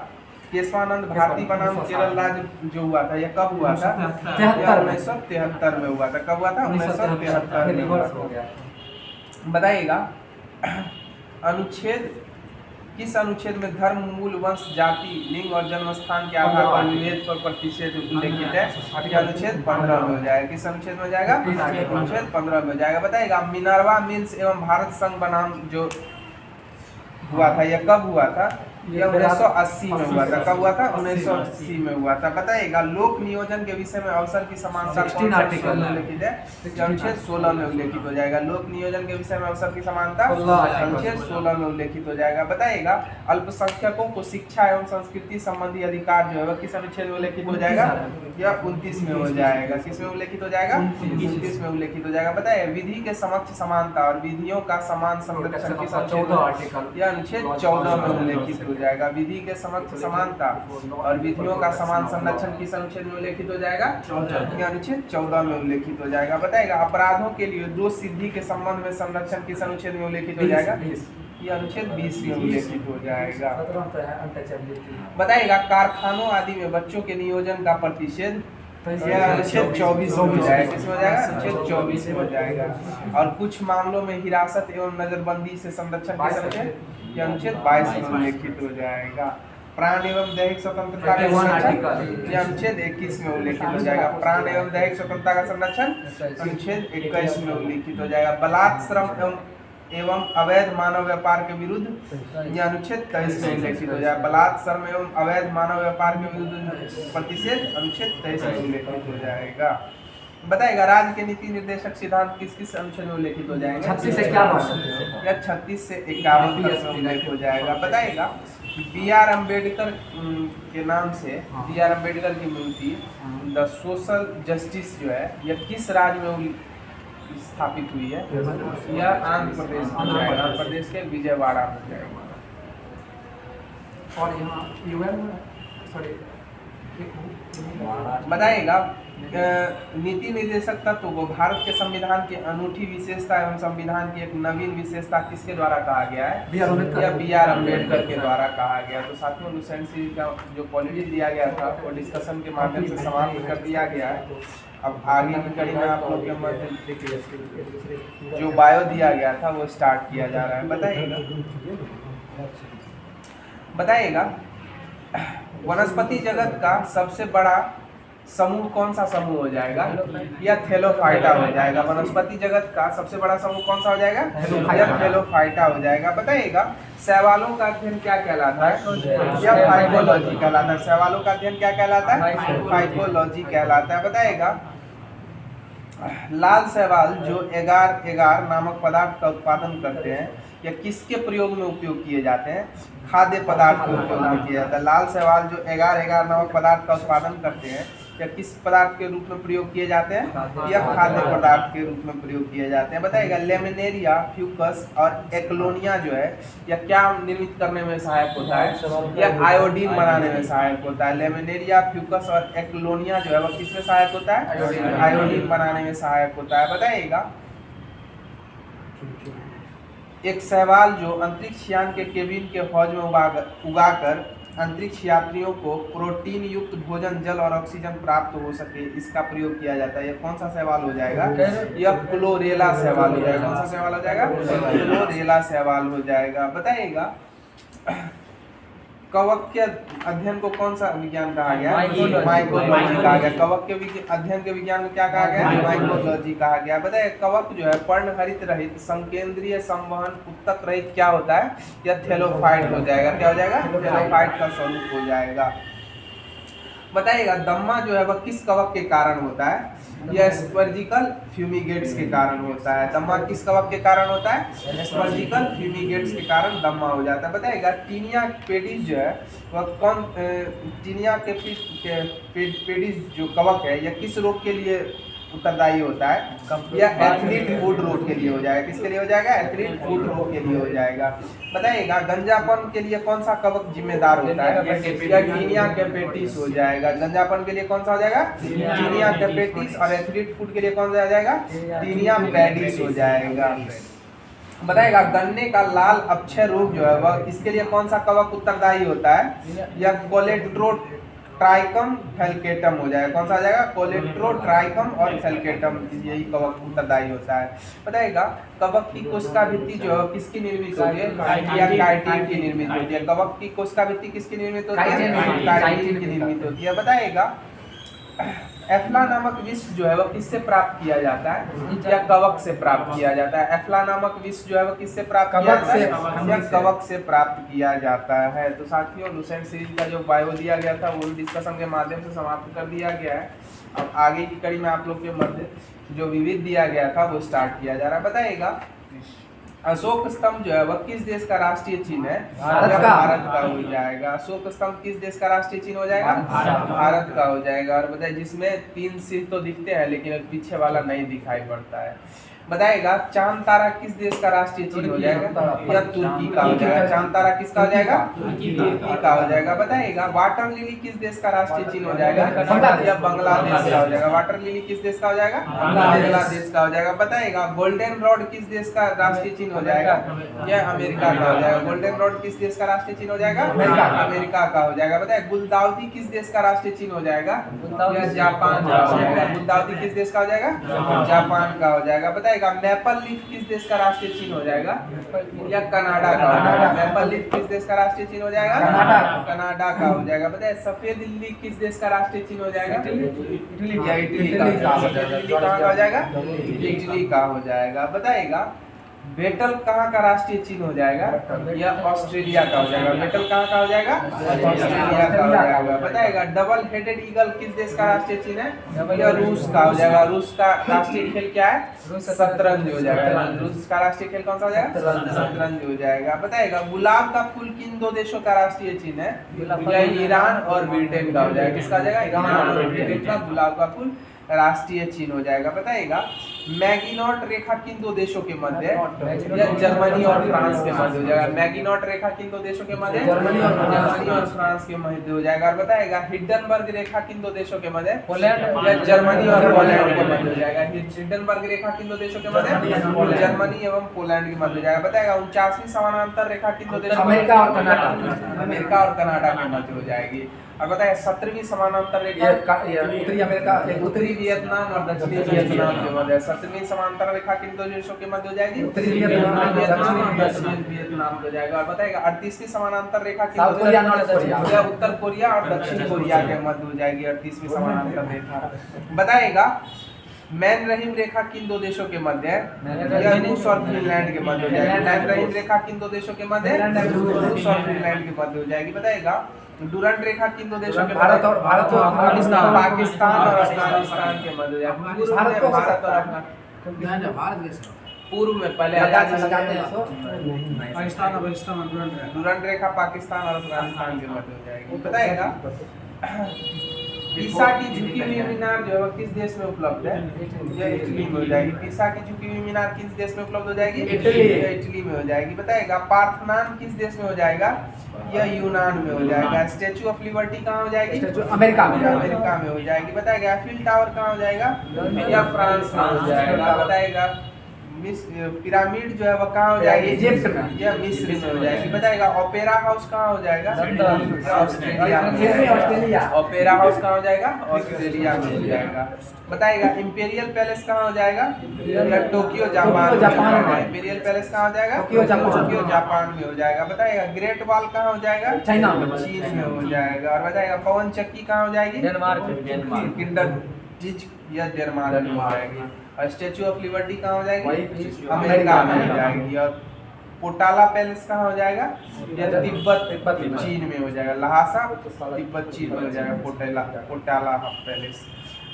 केशवानंद भारती बनाम केरल राज्य जो हुआ था यह कब हुआ था? 1973 में हुआ था। कब हुआ था? 1973 में हुआ था। बताइएगा अनुच्छेद किस अनुच्छेद में धर्म, मूल, वंश, जाति, लिंग और जन्म स्थान के आधार पर विभेद पर प्रतिषेध उल्लेखित है? अनुच्छेद 15 में हो जाएगा। किस अनुच्छेद में हो जाएगा? अनुच्छेद 15 में हो जाएगा। बताइएगा मिनर्वा मिल्स एवं भारत संघ बनाम जो हुआ था यह कब हुआ था? यह 1980 में हुआ था। कब हुआ था? 1980 में हुआ था। बताइएगा लोक नियोजन के विषय में अवसर की समानता उल्लेखित है? अनुच्छेद 16 में उल्लेखित हो जाएगा। लोक नियोजन के विषय में अवसर की समानता अनुच्छेद 16 में उल्लेखित हो जाएगा। बताइएगा अल्पसंख्यकों को शिक्षा एवं संस्कृति संबंधी अधिकार जो है वह किस अनुच्छेद में उल्लेखित हो जाएगा? यह 29 में हो जाएगा। किस में उल्लेखित हो जाएगा? 29 में उल्लेखित हो जाएगा। बताइए विधि के समक्ष समानता और विधियों का समान संरक्षण किस अनुच्छेद? यह अनुच्छेद 14 में उल्लेखित हो जाएगा। विधि के समक्ष समानता और विधियों का समान संरक्षण किस अनुच्छेद में उल्लेखित हो जाएगा? यह अनुच्छेद 14 में उल्लेखित हो जाएगा। बताएगा अपराधों के लिए दोष सिद्धि के संबंध में संरक्षण किस अनुच्छेद में उल्लेखित हो जाएगा? यह अनुच्छेद 20 में उल्लेखित हो जाएगा। बताइएगा कारखानों आदि में बच्चों के नियोजन का प्रतिषेध यह अनुच्छेद 24 में हो जाएगा। किसमें हो जाएगा? अनुच्छेद 24 में हो जाएगा। और कुछ मामलों में हिरासत एवं नजरबंदी से संरक्षण किस अनुच्छेद? यह अनुच्छेद 22 में उल्लेखित हो जाएगा। प्राण एवं दैहिक स्वतंत्रता का संरक्षण यह अनुच्छेद 21 में उल्लेखित हो जाएगा। प्राण एवं दैहिक स्वतंत्रता का संरक्षण अनुच्छेद 21 में उल्लेखित हो जाएगा। बलात्कार एवं अवैध मानव व्यापार के विरुद्ध यह अनुच्छेद 23 में उल्लेखित हो जाएगा। बलात्कार एवं अवैध मानव व्यापार के विरुद्ध प्रतिषेध अनुच्छेद 23 में उल्लेखित हो जाएगा। बताएगा राज्य के नीति निर्देशक सिद्धांत किस किस अनुच्छेद में उल्लेखित हो जाएंगे? 36 से 51 या 36 से 51 में उल्लेखित हो जाएगा। बताएगा B.R. अम्बेडकर के नाम से B.R. अम्बेडकर की मूर्ति द सोशल जस्टिस जो है यह किस राज्य में स्थापित हुई है? यह आंध्र प्रदेश में जाएगा। आंध्र प्रदेश के विजयवाड़ा में जाएगा। और यहाँ बताइएगा नीति निर्देशक तत्व को भारत के संविधान की अनूठी विशेषता एवं संविधान की एक नवीन विशेषता किसके द्वारा कहा गया है? या बी.आर. अम्बेडकर के द्वारा कहा गया। तो साथियों लुसेंट सीरीज का जो पॉलिटी दिया गया था वो डिस्कशन के माध्यम से समाप्त कर दिया गया है। अब आगे की कड़ी में आप लोग के मध्य जो बायो दिया गया था वो स्टार्ट किया जा रहा है। बताइएगा वनस्पति जगत का सबसे बड़ा समूह कौन सा समूह हो जाएगा? या थैलोफाइटा हो जाएगा। वनस्पति जगत का सबसे बड़ा समूह कौन सा हो जाएगा? या थैलोफाइटा हो जाएगा। बताइएगा शैवालों का अध्ययन क्या कहलाता है? या फाइकोलॉजी कहलाता है। शैवालों का अध्ययन क्या कहलाता है? फाइकोलॉजी कहलाता है। बताइएगा लाल शैवाल जो एगार एगार नामक पदार्थ का उत्पादन करते हैं या किसके प्रयोग में उपयोग किए जाते हैं? खाद्य पदार्थ के उपयोग में किया जाता है। लाल शैवाल जो एगार एगार नामक पदार्थ का उत्पादन करते हैं या किस पदार्थ के रूप में प्रयोग किए जाते हैं? या खाद्य पदार्थ के रूप में प्रयोग किए जाते हैं। बताइएगा लेमिनेरिया, फ्यूकस और एक्लोनिया जो है या क्या निर्मित करने में सहायक होता है? या आयोडीन बनाने में सहायक होता है। लेमिनेरिया, फ्यूकस और एक्लोनिया जो है वह किसमें सहायक होता है? आयोडीन बनाने में सहायक होता है। बताइएगा एक शैवाल जो अंतरिक्ष यान के केबिन के हौज में उगाकर अंतरिक्ष यात्रियों को प्रोटीन युक्त भोजन, जल और ऑक्सीजन प्राप्त हो सके इसका प्रयोग किया जाता है। यह कौन सा शैवाल हो जाएगा? यह क्लोरेला शैवाल हो जाएगा। कौन सा शैवाल हो जाएगा? क्लोरेला शैवाल हो जाएगा। बताइएगा कवक के अध्ययन को कौन सा विज्ञान कहा गया? माइकोलॉजी कहा गया। कवक के अध्ययन के विज्ञान को क्या कहा गया? माइकोलॉजी कहा गया। बताइए कवक जो है पर्णहरित रहित, संकेंद्रीय, संवहन, उत्तक रहित क्या होता है? या थैलोफाइट हो जाएगा। क्या हो जाएगा? थैलोफाइट का स्वरूप हो जाएगा। बताइएगा दम्मा जो है वह किस कवक के कारण होता है? यह स्पर्जिकल फ्यूमिगेट्स के कारण होता है। दम्मा किस कवक के कारण होता है? स्पर्जिकल फ्यूमिगेट्स के कारण दम्मा हो जाता है। बताइएगा टीनिया पेडिस जो है वह कौन टीनिया के पेडिस जो कवक है यह किस रोग के लिए उत्तरदायी होता है? या एथलीट फूड रोग के लिए हो जाएगा। किसके लिए हो जाएगा? एथलीट फूड रोग के लिए हो जाएगा। बताइएगा गंजापन के लिए कौन सा कवक जिम्मेदार होता है? या टीनिया कैपेटिस हो जाएगा। गंजापन के लिए कौन सा हो जाएगा? Tinea capitis. और एथलीट फूड के लिए कौन सा हो जाएगा? टीनिया पेडिस हो जाएगा। बताइएगा गन्ने का लाल अक्षय रोग जो है वह इसके लिए कौन सा कवक उत्तरदायी होता है? या कोलेट्रोट्राइकम फैल्केटम हो जाएगा। कौन सा हो जाएगा? कोलेट्रोट्राइकम और फैल्केटम यही कवक उत्तरदायी होता है। बताइएगा कवक की कोशिका भित्ति जो है किसकी निर्मित होती है? या काइटिन की निर्मित होती है। कवक की कोशिका भित्ति किसकी निर्मित होती है? काइटिन की निर्मित होती है। बताइएगा एफ्ला नामक विष जो है वह किससे प्राप्त किया जाता है? या कवक से प्राप्त किया जाता है। एफ्ला नामक विष जो है वह किससे प्राप्त किया जाता है? या कवक से प्राप्त किया जाता है। तो साथियों लुसेंट सीरीज का जो बायो दिया गया था वो डिस्कशन के माध्यम से समाप्त कर दिया गया है। अब आगे की कड़ी में आप लोग के मध्य जो विविध दिया गया था वो स्टार्ट किया जा रहा है। बताइएगा अशोक स्तंभ जो है वह किस देश का राष्ट्रीय चिन्ह है? भारत का हो जाएगा। अशोक स्तंभ किस देश का राष्ट्रीय चिन्ह हो जाएगा? भारत का हो जाएगा। और बताइए जिसमें 3 सिर तो दिखते हैं लेकिन पीछे वाला नहीं दिखाई पड़ता है। बताइएगा चांद तारा किस देश का राष्ट्रीय चिन्ह हो जाएगा? या तुर्की का हो जाएगा। चांद तारा किसका हो जाएगा? तुर्की का हो जाएगा। बताइएगा वाटर लिली किस देश का राष्ट्रीय चिन्ह हो जाएगा? या बांग्लादेश का हो जाएगा। वाटर लिली किस देश का हो जाएगा? बांग्लादेश का हो जाएगा। बताइएगा गोल्डन रॉड किस देश का राष्ट्रीय चिन्ह हो जाएगा? यह अमेरिका का हो जाएगा। गोल्डन रॉड किस देश का राष्ट्रीय चिन्ह हो जाएगा? अमेरिका का हो जाएगा। बताइए गुलदाउदी किस देश का राष्ट्रीय चिन्ह हो जाएगा? यह जापान का हो जाएगा। गुलदाउदी किस देश का हो जाएगा? जापान का हो जाएगा। बताइएगा मैपल लीफ किस देश का राष्ट्रीय चिन्ह हो जाएगा? या कनाडा का हो जाएगा। मैपल लीफ किस देश का राष्ट्रीय चिन्ह हो जाएगा? कनाडा का हो जाएगा। बताइए सफेद लिली किस देश का राष्ट्रीय चिन्ह हो जाएगा? इटली का हो जाएगा। इटली का हो जाएगा। बताइएगा बेटल कहाँ का राष्ट्रीय चिन्ह हो जाएगा? या ऑस्ट्रेलिया का हो जाएगा। बेटल कहाँ का हो जाएगा? ऑस्ट्रेलिया का हो जाएगा। बताइएगा डबल हेडेड ईगल किस देश का राष्ट्रीय चिन्ह है? या रूस का हो जाएगा। रूस का राष्ट्रीय खेल क्या है? शतरंज हो जाएगा। रूस का राष्ट्रीय खेल कौन सा हो जाएगा? शतरंज हो जाएगा। बताइएगा गुलाब का फूल किन 2 देशों का राष्ट्रीय चिन्ह है? या ईरान और ब्रिटेन का हो जाएगा। किसका हो जाएगा? ईरान और ब्रिटेन का गुलाब का फूल राष्ट्रीय चिन्ह हो जाएगा। बताइएगा मैगिनॉट रेखा किन दो देशों के मध्य या जर्मनी और फ्रांस के मध्य हो जाएगा। मैगिनॉट रेखा किन दो देशों के मध्य, जर्मनी और फ्रांस के मध्य हो जाएगा। और बताएगा हिंडनबर्ग रेखा किन दो देशों के मध्य, या जर्मनी और पोलैंड के मध्य हो जाएगा। हिंडनबर्ग रेखा किन दो देशों के मध्य, जर्मनी एवं पोलैंड के मध्य हो जाएगा। बताएगा 49वीं समानांतर रेखा किन दो देशों, अमेरिका और कनाडा के मध्य हो जाएगी। और बताया 17वीं समानांतर रेखा उत्तरी अमेरिका, उत्तरी वियतनाम और दक्षिणी वियतनाम के मध्य। 17वीं समानांतर रेखा किन दो देशों के मध्य हो जाएगी, उत्तरी वियतनाम और दक्षिणी वियतनाम हो जाएगा। और बताएगा 38वीं समानांतर रेखा किन दो देशों, या उत्तर कोरिया और दक्षिण कोरिया के मध्य हो जाएगी 38वीं समानांतर रेखा। बताएगा मैन रहीम रेखा किन दो देशों के मध्य है, या रूस और फिनलैंड के मध्य हो जाएगी। मैन रहीम रेखा किन दो देशों के मध्य, रूस और फिनलैंड के मध्य हो जाएगी। बताएगा डुरंड रेखा किन दो देशों के, भारत और पाकिस्तान और अफगानिस्तान के मध्य हो जाएगी। भारत और पूर्व में पहले पाकिस्तान, डुरंड रेखा पाकिस्तान और अफगानिस्तान के मध्य हो जाएगी। बताएगा पीसा की झुकी हुई मीनार जो है किस देश में उपलब्ध है, यह इटली में हो जाएगी। पीसा की झुकी हुई मीनार किस देश में उपलब्ध हो जाएगी, इटली में हो जाएगी। बताएगा पार्थनान किस देश में हो जाएगा, यह यूनान में हो जाएगा। स्टैचू ऑफ लिबर्टी कहाँ हो जाएगी, अमेरिका में हो जाएगी। बताएगा एफिल टावर कहाँ हो जाएगा, यह फ्रांस में हो जाएगा। बताएगा पिरामिड जो है वो कहाँ हो जाएगी, इजिप्ट में, या मिस्र में हो जाएगी। बताएगा ओपेरा हाउस कहाँ हो जाएगा, ऑस्ट्रेलिया में। ओपेरा हाउस कहाँ हो जाएगा, ऑस्ट्रेलिया में हो जाएगा। बताएगा इंपीरियल पैलेस कहाँ हो जाएगा, या टोक्यो जापान में। इंपीरियल पैलेस कहाँ हो जाएगा, टोक्यो जापान में हो जाएगा। बताएगा ग्रेट वॉल कहाँ हो जाएगा, चाइना में, चीन में हो जाएगा। और बताएगा पवन चक्की कहाँ हो जाएगी, किंडरजिच या डेनमार्क में हो जाएगी। और स्टैचू ऑफ लिबर्टी कहाँ हो जाएगी, अमेरिका में हो जाएगी। और पोटाला पैलेस कहाँ हो जाएगा, या तिब्बत चीन में हो जाएगा। लहासा तिब्बत चीन में हो जाएगा पोटाला पैलेस।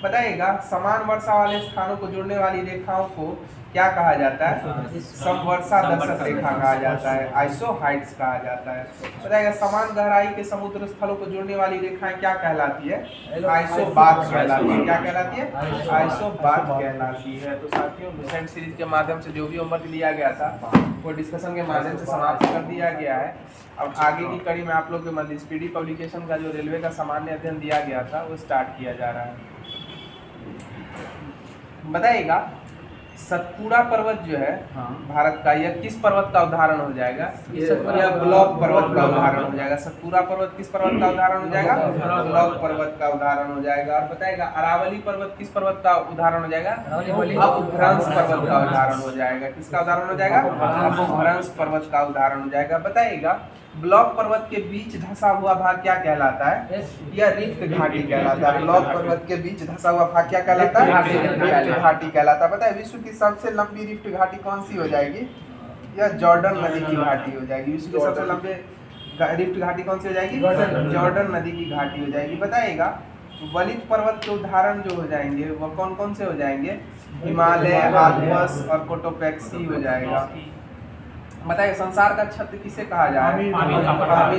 बताइएगा समान वर्षा वाले स्थानों को जोड़ने वाली रेखाओं को क्या कहा जाता है, समवर्षा दर्शक रेखा कहा जाता है, आइसोहाइड्स कहा जाता है। बताइएगा समान गहराई के समुद्र स्थलों को जोड़ने वाली रेखाएं क्या कहलाती है, आइसोबाथ कहलाती है। क्या कहलाती है, आइसोबाथ कहलाती है। तो साथियों लुसेंट सीरीज के माध्यम से जो भी होमवर्क दिया गया था वो डिस्कशन के माध्यम से समाप्त कर दिया गया है। अब आगे की कड़ी में आप लोग के मध्य स्पीडी पब्लिकेशन का जो रेलवे का सामान्य अध्ययन दिया गया था वो स्टार्ट किया जा रहा है। बताइएगा सतपुड़ा पर्वत जो है भारत का, यह किस पर्वत का उदाहरण हो जाएगा, यह ब्लॉक पर्वत का उदाहरण हो जाएगा। सतपुड़ा पर्वत किस पर्वत का उदाहरण हो जाएगा, ब्लॉक पर्वत का उदाहरण हो जाएगा। और बताएगा अरावली पर्वत किस पर्वत का उदाहरण हो जाएगा, अपभ्रंश पर्वत का उदाहरण हो जाएगा। किसका उदाहरण हो जाएगा, अपभ्रंश पर्वत का उदाहरण हो जाएगा। बताइएगा ब्लॉक पर्वत के बीच धंसा हुआ भाग क्या कहलाता है, यह रिफ्ट घाटी कहलाता है। ब्लॉक पर्वत के बीच धंसा हुआ भाग क्या कहलाता है, रिफ्ट घाटी कहलाता है। बताइए विश्व की सबसे लंबी रिफ्ट घाटी कौन सी हो जाएगी, यह जॉर्डन नदी की घाटी हो जाएगी। विश्व की सबसे लंबी रिफ्ट घाटी कौन सी हो जाएगी, जॉर्डन नदी की घाटी हो जाएगी। बताइएगा वलित पर्वत के उदाहरण जो हो जाएंगे वो कौन कौन से हो जाएंगे, हिमालय, आल्प्स और कोटोपैक्सी हो जाएगा। बताइए संसार का छत किसे कहा जाए, आमिर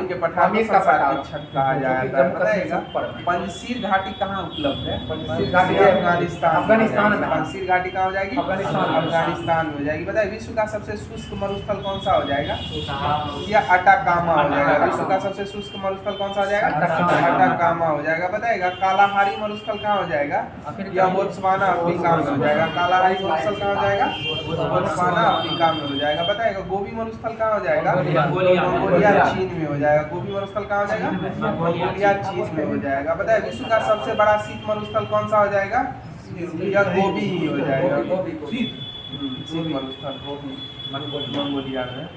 के पठार में संसार का छत कहा जाता है। बताइएगा पंजशीर घाटी कहाँ उपलब्ध है, पंजशीर घाटी अफगानिस्तान में। पंजशीर घाटी कहाँ हो जाएगी, अफगानिस्तान में हो जाएगी। बताइए विश्व का सबसे शुष्क मरुस्थल कौन सा हो जाएगा, यह अटाकामा हो जाएगा। विश्व का सबसे शुष्क मरुस्थल कौन सा हो जाएगा, अटाकामा हो जाएगा। बताइएगा कालाहारी मरुस्थल कहाँ हो जाएगा, यह बोत्सवाना अफ्रीका में हो जाएगा। कालाहारी मरुस्थल कहाँ हो जाएगा, बोत्सवाना अफ्रीका में हो जाएगा। बताइएगा गोबी मरुस्थल कहाँ हो जाएगा, मंगोलिया चीन में हो जाएगा। गोबी मरुस्थल कहाँ हो जाएगा, मंगोलिया चीन में हो जाएगा। बताइए विश्व का सबसे बड़ा शीत मरुस्थल कौन सा हो जाएगा, या गोबी ही हो जाएगा। शीत मरुस्थल गोबी मंगोलिया में।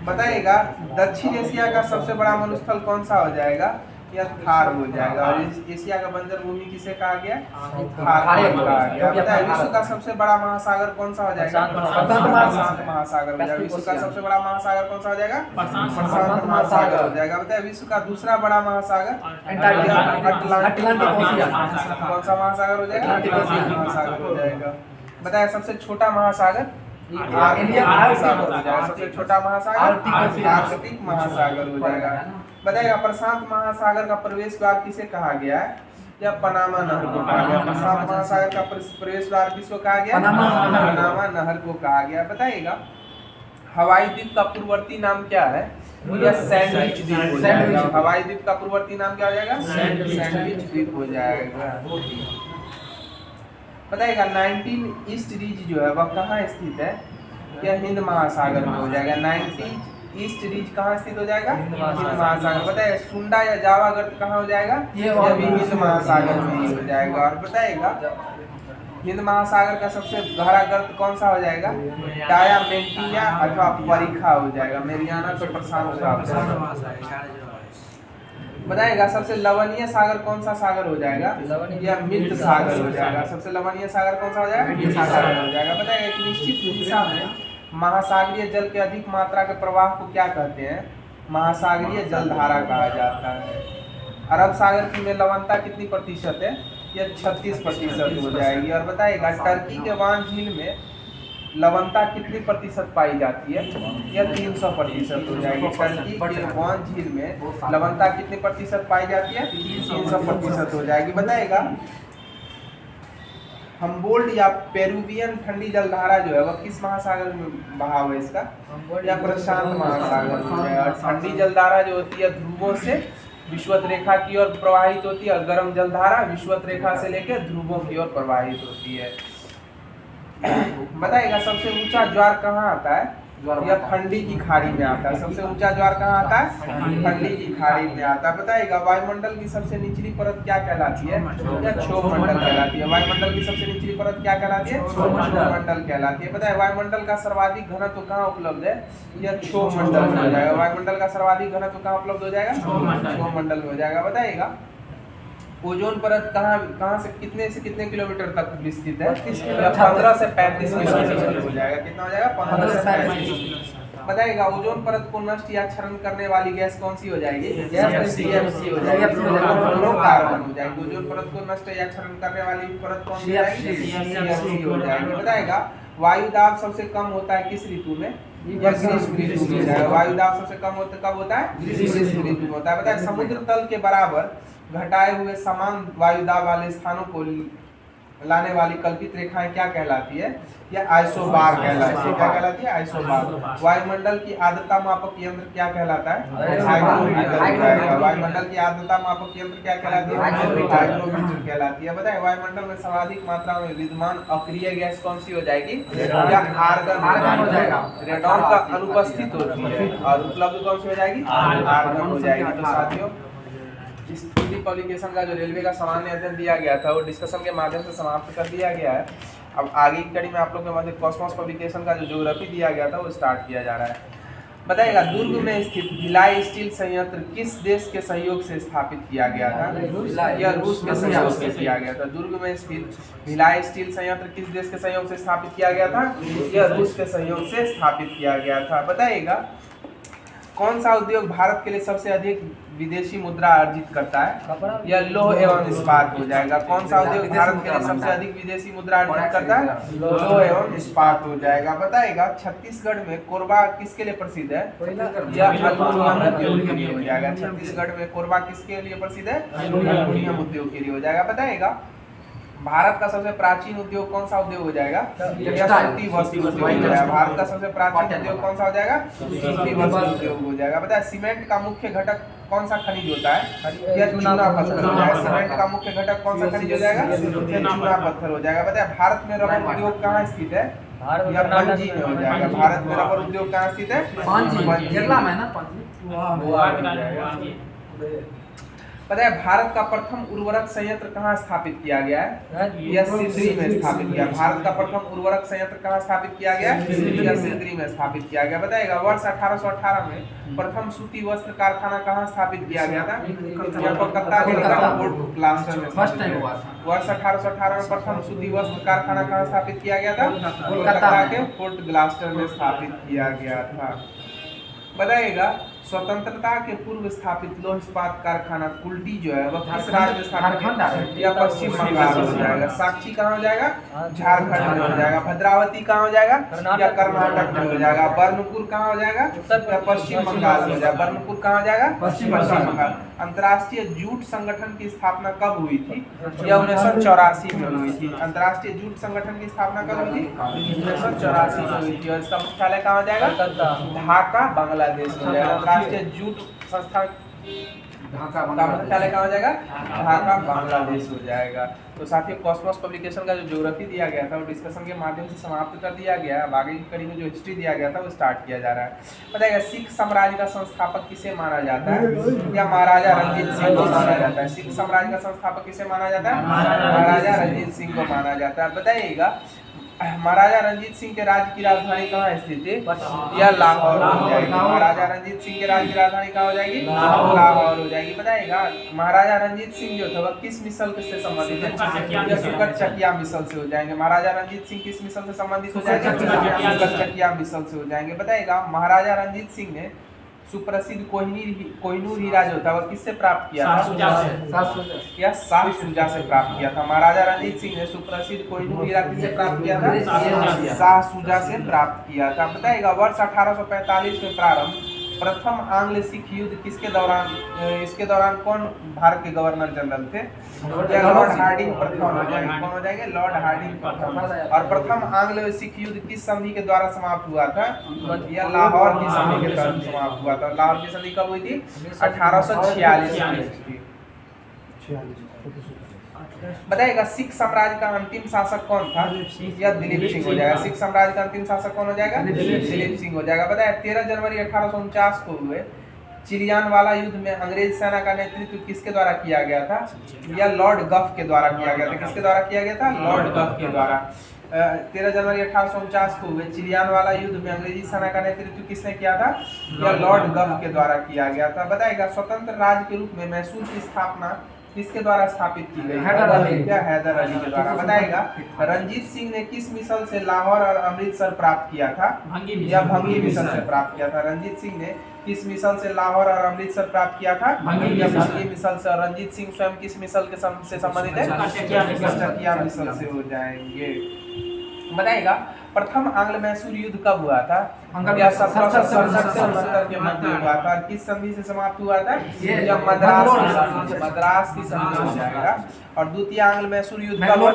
बताइएगा दक्षिण एशिया का सबसे बड़ा मरुस्थल कौन सा हो जाएगा, या थार हो जाएगा। और एशिया का बंजर भूमि किसे कहा गया, थार कहा गया। बताइए विश्व का सबसे बड़ा महासागर कौन सा हो जाएगा, प्रशांत महासागर हो जाएगा। विश्व का सबसे बड़ा महासागर कौन सा हो जाएगा, प्रशांत महासागर हो जाएगा। बताइए विश्व का दूसरा बड़ा महासागर अटलांटिक कौन सा महासागर हो जाएगा, अटलांटिक महासागर हो जाएगा। बताइए सबसे छोटा महासागर इंडियन महासागर हो जाएगा। सबसे छोटा महासागर आर्कटिक महासागर हो जाएगा। बताइएगा प्रशांत महासागर का प्रवेश द्वार किसे कहा गया है, या पनामा नहर को कहा गया? प्रशांत महासागर का प्रवेश द्वार किसको कहा गया? पनामा नहर को कहा गया। बताइएगा हवाई द्वीप का पूर्ववर्ती नाम क्या है? या सैंडविच द्वीप हो जाएगा। हवाई द्वीप का पूर्ववर्ती नाम क्या हो जाएगा? सैंडविच द्वीप हो जाएगा। बताइएगा 19 ईस्ट रीज जो है वह कहाँ स्थित है? या हिंद महासागर में हो जाएगा। 19 ईस्ट रीज कहाँ स्थित हो जाएगा? हिंद महासागर। बताइए सुंडा या जावा गर्त कहाँ हो जाएगा? ये भी हिंद महासागर में ही हो जाएगा। और बताइएगा हिंद महासागर का सबसे गहरा गर्त कौन सा हो जाएगा? डायामेंटिया अथवा परीखा हो जाएगा। मेरियाना तो प्रशांत। बताइएगा सबसे लवणीय सागर कौन सा सागर हो जाएगा? या मृत सागर हो जाएगा। सबसे लवणीय सागर कौन सा हो जाएगा? मृत सागर हो जाएगा। बताइएगा एक निश्चित दिशा में महासागरीय जल के अधिक मात्रा के प्रवाह को क्या कहते हैं? महासागरीय जलधारा कहा जाता है। अरब सागर की में लवणता कितनी प्रतिशत है? यह 36% हो जाएगी। और बताइएगा टर्की के वान झील में लवणता कितनी प्रतिशत पाई जाती है? यह 300% हो जाएगी। टर्की के वान झील में लवणता कितनी प्रतिशत पाई जाती है? 300% हो जाएगी। बताइएगा हम्बोल्ट या पेरुवियन ठंडी जलधारा जो है वह किस महासागर में बहाव है इसका? या प्रशांत महासागर में है। और ठंडी जलधारा जो होती है ध्रुवों से विषुवत रेखा की ओर प्रवाहित होती है और गर्म जलधारा विषुवत रेखा से लेकर ध्रुवों की ओर प्रवाहित होती है। बताइएगा सबसे ऊंचा ज्वार कहाँ आता है? या फंडी की खाड़ी में आता है। सबसे ऊंचा ज्वार कहाँ आता है? फंडी की खाड़ी में आता है। बताइएगा वायुमंडल की सबसे निचली परत क्या कहलाती है? या क्षोभमंडल कहलाती है। वायुमंडल की सबसे निचली परत क्या कहलाती है? क्षोभमंडल कहलाती है। बताइए वायुमंडल का सर्वाधिक घनत्व कहाँ उपलब्ध है? या क्षोभमंडल में हो जाएगा। वायुमंडल का सर्वाधिक घनत्व कहाँ उपलब्ध हो जाएगा? क्षोभमंडल में हो जाएगा। बताइएगा ओजोन परत कहाँ से कितने किलोमीटर तक विस्तृत है? 15 से 35 किलोमीटर हो जाएगा। कितना हो जाएगा? 15 से 35। बताइएगा ओजोन परत को नष्ट या क्षरण करने वाली गैस कौन सी हो जाएगी? सीएफसी हो जाएगी। फ्लोरोकार्बन हो जाएगी। ओजोन परत को नष्ट या क्षरण करने वाली परत कौन सी हो जाएगी? सीएफसी हो जाएगी। बताइएगा वायु दाब सबसे कम होता है किस ऋतु में? या ग्रीष्म ऋतु में हो जाएगा। वायु दाब सबसे कम कब होता है? ग्रीष्म ऋतु में होता है। बताइए समुद्र तल के बराबर घटाए हुए समान वायु दाब वाले स्थानों को लाने वाली कल्पित रेखाएं क्या कहलाती है? या आइसोबार कहलाती है। क्या कहलाती है? आइसोबार। वायुमंडल की आर्द्रता मापक यंत्र क्या कहलाता है? हाइग्रोमीटर। वायुमंडल की आर्द्रता मापक यंत्र क्या कहलाती है? हाइग्रोमीटर कहलाती है। बताए वायुमंडल में सर्वाधिक मात्रा में विद्यमान अक्रिय गैस कौन सी हो जाएगी? या आर्गन हो जाएगा। रेडॉन का अनुपस्थित होती है और उपलब्ध कौन सी हो जाएगी? आर्गन हो जाएगी। तो साथियों इस 3D पब्लिकेशन का जो रेलवे का सामान्य अध्ययन दिया गया था वो डिस्कशन के माध्यम से समाप्त कर दिया गया है। अब आगे की कड़ी में आप लोग के मध्य कॉस्मोस पब्लिकेशन का जो ज्योग्राफी दिया गया था वो स्टार्ट किया जा रहा है। बताइएगा दुर्ग में स्थित भिलाई स्टील संयंत्र किस देश के सहयोग से स्थापित किया गया था? या रूस के सहयोग से किया गया था। दुर्ग में स्थित भिलाई स्टील संयंत्र किस देश के सहयोग से स्थापित किया गया था? या रूस के सहयोग से स्थापित किया गया था। बताइएगा कौन सा उद्योग भारत के लिए सबसे अधिक विदेशी मुद्रा अर्जित करता है? या लौह एवं इस्पात हो जाएगा। कौन सा उद्योग भारत के लिए सबसे अधिक विदेशी मुद्रा अर्जित करता है? लौह एवं इस्पात हो जाएगा। बताइएगा छत्तीसगढ़ में कोरबा किसके लिए प्रसिद्ध है? या एल्युमिनियम उद्योग के लिए हो जाएगा। छत्तीसगढ़ में कोरबा किसके लिए प्रसिद्ध है? एल्युमिनियम उद्योग के लिए हो जाएगा। बताइएगा भारत का सबसे प्राचीन उद्योग कौन सा उद्योग हो जाएगा? या सूती वस्त्र उद्योग हो जाएगा। भारत का सबसे प्राचीन उद्योग कौन सा हो जाएगा? सूती वस्त्र उद्योग हो जाएगा। बताए सीमेंट का मुख्य घटक कौन सा खनिज होता है? या चूना पत्थर हो जाएगा। सीमेंट का मुख्य घटक कौन सा खनिज हो जाएगा? चूना पत्थर हो जाएगा। बताए भारत में रबर उद्योग कहाँ स्थित है? या पणजी में हो जाएगा। भारत में रबर उद्योग कहाँ स्थित है? पणजी। पता है भारत का प्रथम उर्वरक संयंत्र कहाँ स्थापित किया गया है? या सिंदरी में स्थापित किया। भारत का प्रथम उर्वरक संयंत्र कहाँ स्थापित किया गया? या सिंदरी में स्थापित किया गया। बताएगा वर्ष 1818 में प्रथम सूती वस्त्र कारखाना कहाँ स्थापित किया गया था? कोलकाता के फोर्ट ग्लास्टर में फर्स्ट टाइम हुआ था। वर्ष 1818 में प्रथम सूती वस्त्र कारखाना कहाँ स्थापित किया गया था? कोलकाता के फोर्ट ग्लास्टर में स्थापित किया गया था। बताइएगा स्वतंत्रता के पूर्व स्थापित लौह इस्पात कारखाना कुल्टी जो है वह किस राज्य में स्थापित है? या पश्चिम बंगाल हो जाएगा। साक्षी कहाँ हो जाएगा? झारखंड में हो जाएगा। भद्रावती कहाँ हो जाएगा? या कर्नाटक में हो जाएगा। बर्नपुर कहाँ हो जाएगा? या पश्चिम बंगाल हो जाएगा। बर्नपुर कहाँ हो जाएगा? पश्चिम बंगाल। अंतर्राष्ट्रीय जूट संगठन की स्थापना कब हुई थी? यह 1984 में हुई थी। अंतर्राष्ट्रीय जूट संगठन की स्थापना कब हुई थी? 1984 में हुई थी। और इसका मुख्यालय कहाँ हो जाएगा? ढाका, बांग्लादेश हो जाएगा। अंतर्राष्ट्रीय जूट संस्था ढाका मुख्यालय कहाँ हो जाएगा? ढाका, बांग्लादेश हो जाएगा। तो साथियों, कॉस्मोस पब्लिकेशन का जो ज्योग्राफी दिया गया था वो डिस्कशन के माध्यम से समाप्त कर दिया गया है। अब आगे की कड़ी में जो हिस्ट्री दिया गया था वो स्टार्ट किया जा रहा है। बताइएगा, सिख साम्राज्य का संस्थापक किसे माना जाता है? या महाराजा रंजीत सिंह को माना जाता है? सिख साम्राज्य का संस्थापक किसे माना जाता है? महाराजा रंजीत सिंह को माना जाता है। बताइएगा, महाराजा रंजीत सिंह के राज्य की राजधानी कहाँ स्थित है? या लाहौर हो जाएगी। महाराजा रंजीत सिंह के राज्य की राजधानी कहाँ हो जाएगी? लाहौर हो जाएगी। बताइएगा, महाराजा रंजीत सिंह जो था वह किस मिसल से संबंधित है? या सुकरचकिया मिसल से हो जाएंगे। महाराजा रंजीत सिंह किस मिसल से संबंधित हो जाएंगे? सुकरचकिया मिसल से हो जाएंगे। बताइएगा, महाराजा रंजीत सिंह ने सुप्रसिद्ध कोहिनूर हीरा जो था वह किससे प्राप्त किया था? या शाह शुजा से प्राप्त किया था। महाराजा रंजीत सिंह ने सुप्रसिद्ध कोहिनूर हीरा किससे प्राप्त किया था? शाह शुजा से प्राप्त किया था। बताइएगा, वर्ष 1845 में प्रारंभ प्रथम आंग्ल सिख युद्ध किसके दौरान, इसके दौरान कौन भारत के गवर्नर जनरल थे? लॉर्ड हार्डिंग प्रथम हो जाएंगे। कौन हो जाएंगे? लॉर्ड हार्डिंग प्रथम। और प्रथम आंग्ल सिख युद्ध किस संधि के द्वारा समाप्त हुआ था? या लाहौर की संधि के द्वारा समाप्त हुआ था। लाहौर की संधि कब हुई थी? 1846 में हुई थी। बताइएगा, सिख साम्राज्य का अंतिम शासक कौन था? या दिलीप सिंह हो जाएगा। सिख साम्राज्य का अंतिम शासक कौन हो जाएगा? दिलीप सिंह हो जाएगा। बताया, 13 जनवरी 1849 को हुए चिलियानवाला युद्ध में अंग्रेज सेना का नेतृत्व किसके द्वारा किया गया था? या लॉर्ड गफ के द्वारा किया गया था। किसके द्वारा किया गया था? लॉर्ड गफ के द्वारा। 13 जनवरी 1849 को हुए चिलियानवाला युद्ध में अंग्रेजी सेना का नेतृत्व किसने किया था? या लॉर्ड गफ के द्वारा किया गया था। बताएगा, स्वतंत्र राज्य के रूप में मैसूर की स्थापना किसके द्वारा स्थापित की गई? हैदर अली के द्वारा। बताएगा, रंजीत सिंह ने किस मिसल से लाहौर और अमृतसर प्राप्त किया था? या भंगी मिसल से प्राप्त किया था। रंजीत सिंह ने किस मिसल से लाहौर और अमृतसर प्राप्त किया था? या भंगी मिसल से। और रंजीत सिंह स्वयं किस मिसल के से संबंधित है? सुकरचकिया मिसल से हो जाएंगे। बताएगा, प्रथम आंग्ल मैसूर युद्ध कब हुआ था? या 1767 से 69 के मध्य हुआ था। किस संधि से समाप्त हुआ था? या मद्रास की संधि हो जाएगा। और द्वितीय आंग्ल मैसूर युद्ध कब हुआ?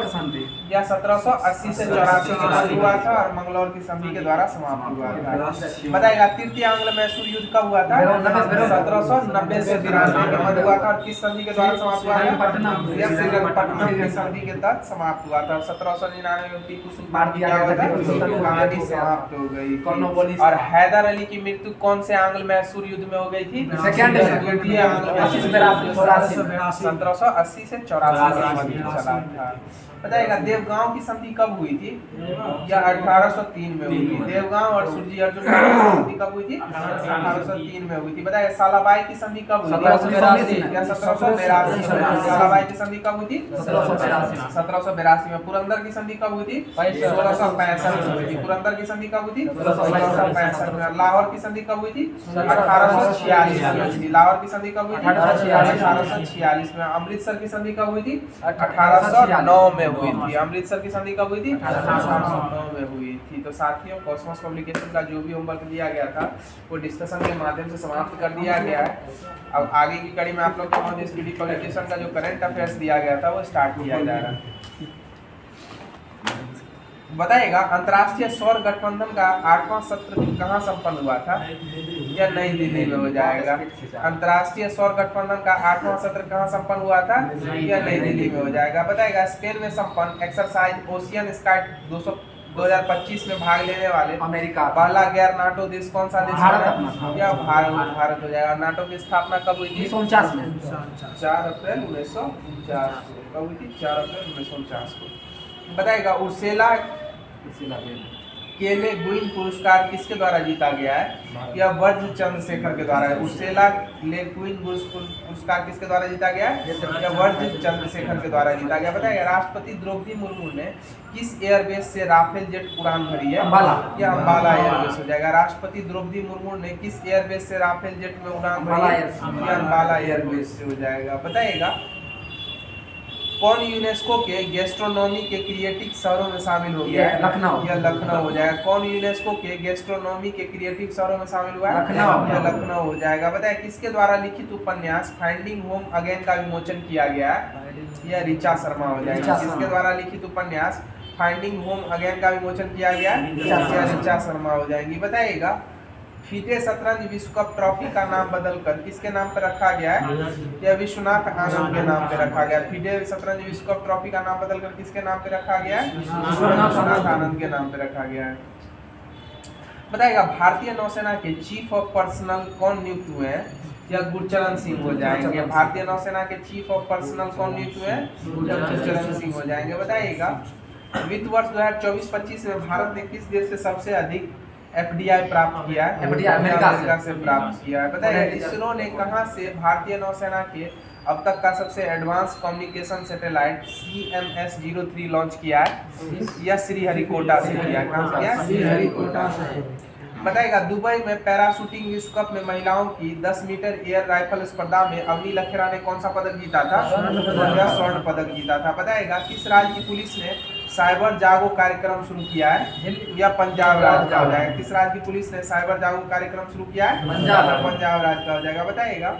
या 1780 से 84 के मध्य हुआ था और मंगलौर की संधि के द्वारा समाप्त हुआ था। बताएगा, तृतीय आंग्ल मैसूर युद्ध कब हुआ था? 1790 से 93 के मध्य हुआ था। और किस संधि के द्वारा समाप्त हुआ था? या श्रीरंगपट्टनम की संधि के तहत समाप्त हुआ था। 1799 में टीपू सुल्तान की क्या हुआ था? कहानी समाप्त हो गई थी। और हैदर अली की मृत्यु कौन से आंग्ल मैसूर युद्ध में हो गई थी? 1780 से 84 में चला था। बताइएगा, देवगांव की संधि कब हुई थी? या 1803 में हुई थी। देवगांव और सुरजी अर्जुन की संधि कब हुई थी? 1803 में हुई थी। बताइए, सालाबाई की संधि कब हुई थी? 1782 में। सालाबाई की संधि कब हुई थी? 1782 में। पुरंदर की संधि कब हुई थी? 1665 में हुई थी। पुरंदर की संधि कब हुई थी? 1665 में। लाहौर की संधि कब हुई थी? 1846 में हुई थी। लाहौर की संधि कब हुई थी? 1846 में। अमृतसर की संधि कब हुई थी? 1809 में हुई थी। अमृतसर की संधि कब हुई थी? 1809 में हुई थी। तो साथियों, कॉस्मोस पब्लिकेशन का जो भी होमवर्क दिया गया था वो डिस्कशन के माध्यम से समाप्त कर दिया गया है। अब आगे की कड़ी में आप लोग को इस पब्लिकेशन का जो करंट अफेयर्स दिया गया था वो स्टार्ट किया जा रहा है। बताइएगा, अंतर्राष्ट्रीय सौर गठबंधन का 8वां सत्र कहाँ संपन्न हुआ था? या नई दिल्ली में हो जाएगा। अंतर्राष्ट्रीय सौर गठबंधन का 8वां सत्र कहाँ संपन्न हुआ था? या नई दिल्ली में हो जाएगा। बताइएगा, स्पेन में संपन्न एक्सरसाइज ओशियन स्काई 2025 में भाग लेने वाले अमेरिका पहला गैर नाटो देश कौन सा देश है? या भारत हो जाएगा। नाटो की स्थापना कब हुई थी? 1949 में। 4 अप्रैल 1949 को। कब हुई थी? 4 अप्रैल 1949 को। बताइएगा, उर्सेला केले गुइन पुरस्कार किसके द्वारा जीता गया है? यह वर्ज चंद्रशेखर के द्वारा है। उर्सेला ले गुइन पुरस्कार किसके द्वारा जीता गया है? यह वर्ज चंद्रशेखर के द्वारा जीता गया। बताइए राष्ट्रपति द्रौपदी मुर्मू ने किस एयरबेस से राफेल जेट उड़ान भरी है? यह अम्बाला एयरबेस हो जाएगा। राष्ट्रपति द्रौपदी मुर्मू ने किस एयरबेस से राफेल जेट में उड़ान भरी है? यह अम्बाला एयरबेस से हो जाएगा। बताइएगा कौन यूनेस्को के गैस्ट्रोनॉमी के क्रिएटिव शहरों में शामिल हो गया है? लखनऊ। यह लखनऊ हो जाएगा। कौन यूनेस्को के गैस्ट्रोनॉमी के क्रिएटिव शहरों में शामिल हुआ है? लखनऊ। यह लखनऊ हो जाएगा। बताए किसके द्वारा लिखित उपन्यास फाइंडिंग होम अगेन का विमोचन किया गया है? यह ऋचा शर्मा हो जाएगा। किसके द्वारा लिखित उपन्यास फाइंडिंग होम अगेन का विमोचन किया गया? यह ऋचा शर्मा हो जाएंगी। बताइएगा फीडे शतरंज विश्व कप ट्रॉफी का नाम बदलकर किसके नाम पर रखा गया है? यह विश्वनाथ आनंद के नाम पे रखा गया। फीडे शतरंज विश्व कप ट्रॉफी का नाम बदलकर किसके नाम पे रखा गया है? विश्वनाथ आनंद के नाम पे रखा गया है। बताइएगा भारतीय नौसेना के चीफ ऑफ पर्सनल कौन नियुक्त हुए हैं? यह गुरचरण सिंह हो जाएंगे। भारतीय नौसेना के चीफ ऑफ पर्सनल कौन नियुक्त हुए हैं? गुरचरण सिंह हो जाएंगे। बताइएगा वित्त वर्ष 2024-25 में भारत ने किस देश से सबसे अधिक FDI प्राप्त किया है? अमेरिका से प्राप्त किया है। बताइए इसरो ने कहां से भारतीय नौसेना के अब तक का सबसे advance communication satellite CMS-03 launch किया है? यह श्रीहरिकोटा से किया है। कहां से किया? श्रीहरिकोटा से। बताइएगा दुबई में पैराशूटिंग विश्व कप में महिलाओं की 10 मीटर एयर राइफल स्पर्धा में अवनी लखेरा ने कौन सा पदक जीता था? स्वर्ण पदक जीता था। बताइएगा किस राज्य की पुलिस ने साइबर जागो कार्यक्रम शुरू किया है? या पंजाब राज्य का हो जाएगा। किस राज्य की पुलिस ने साइबर जागो कार्यक्रम शुरू किया है? पंजाब राज्य का हो जाएगा। बताइएगा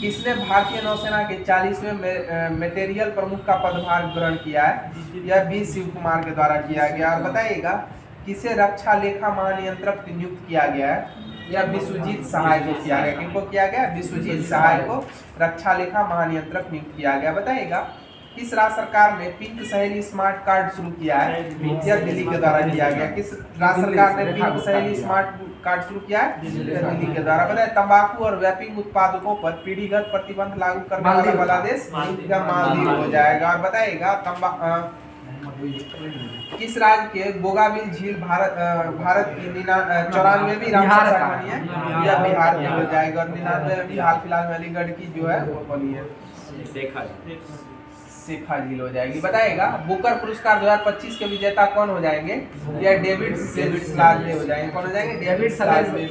किसने भारतीय नौसेना के 40वें मटेरियल प्रमुख का पदभार ग्रहण किया है? यह बी शिव कुमार के द्वारा किया गया। और बताइएगा किसे रक्षा लेखा महानियंत्रक नियुक्त किया गया है? या विश्वजीत सहाय को किया गया। किनको किया गया? विश्वजीत सहाय को रक्षा लेखा महानियंत्रक नियुक्त किया गया। बताइएगा किस राज्य सरकार ने पिंक सहेली स्मार्ट कार्ड शुरू किया है? यह दिल्ली के द्वारा किया गया। किस राज्य सरकार ने पिंक सहेली स्मार्ट कार्ड शुरू किया है? दिल्ली के द्वारा। बताए तंबाकू और वेपिंग उत्पादकों पर पीढ़ीगत प्रतिबंध लागू करने वाला बांग्लादेश या मालदीव हो जाएगा। और बताइएगा किस राज्य के बोगाबिल झील भारत की 94वीं रामसर साइट बनी है? यह बिहार में हो जाएगा। और 99वीं हाल फिलहाल में अलीगढ़ की जो है वो बनी है शेखा झील हो जाएगी। बताइएगा बुकर पुरस्कार 2025 के विजेता कौन हो जाएंगे? यह डेविड सलाजले हो जाएंगे। कौन हो जाएंगे? डेविड सलाजले।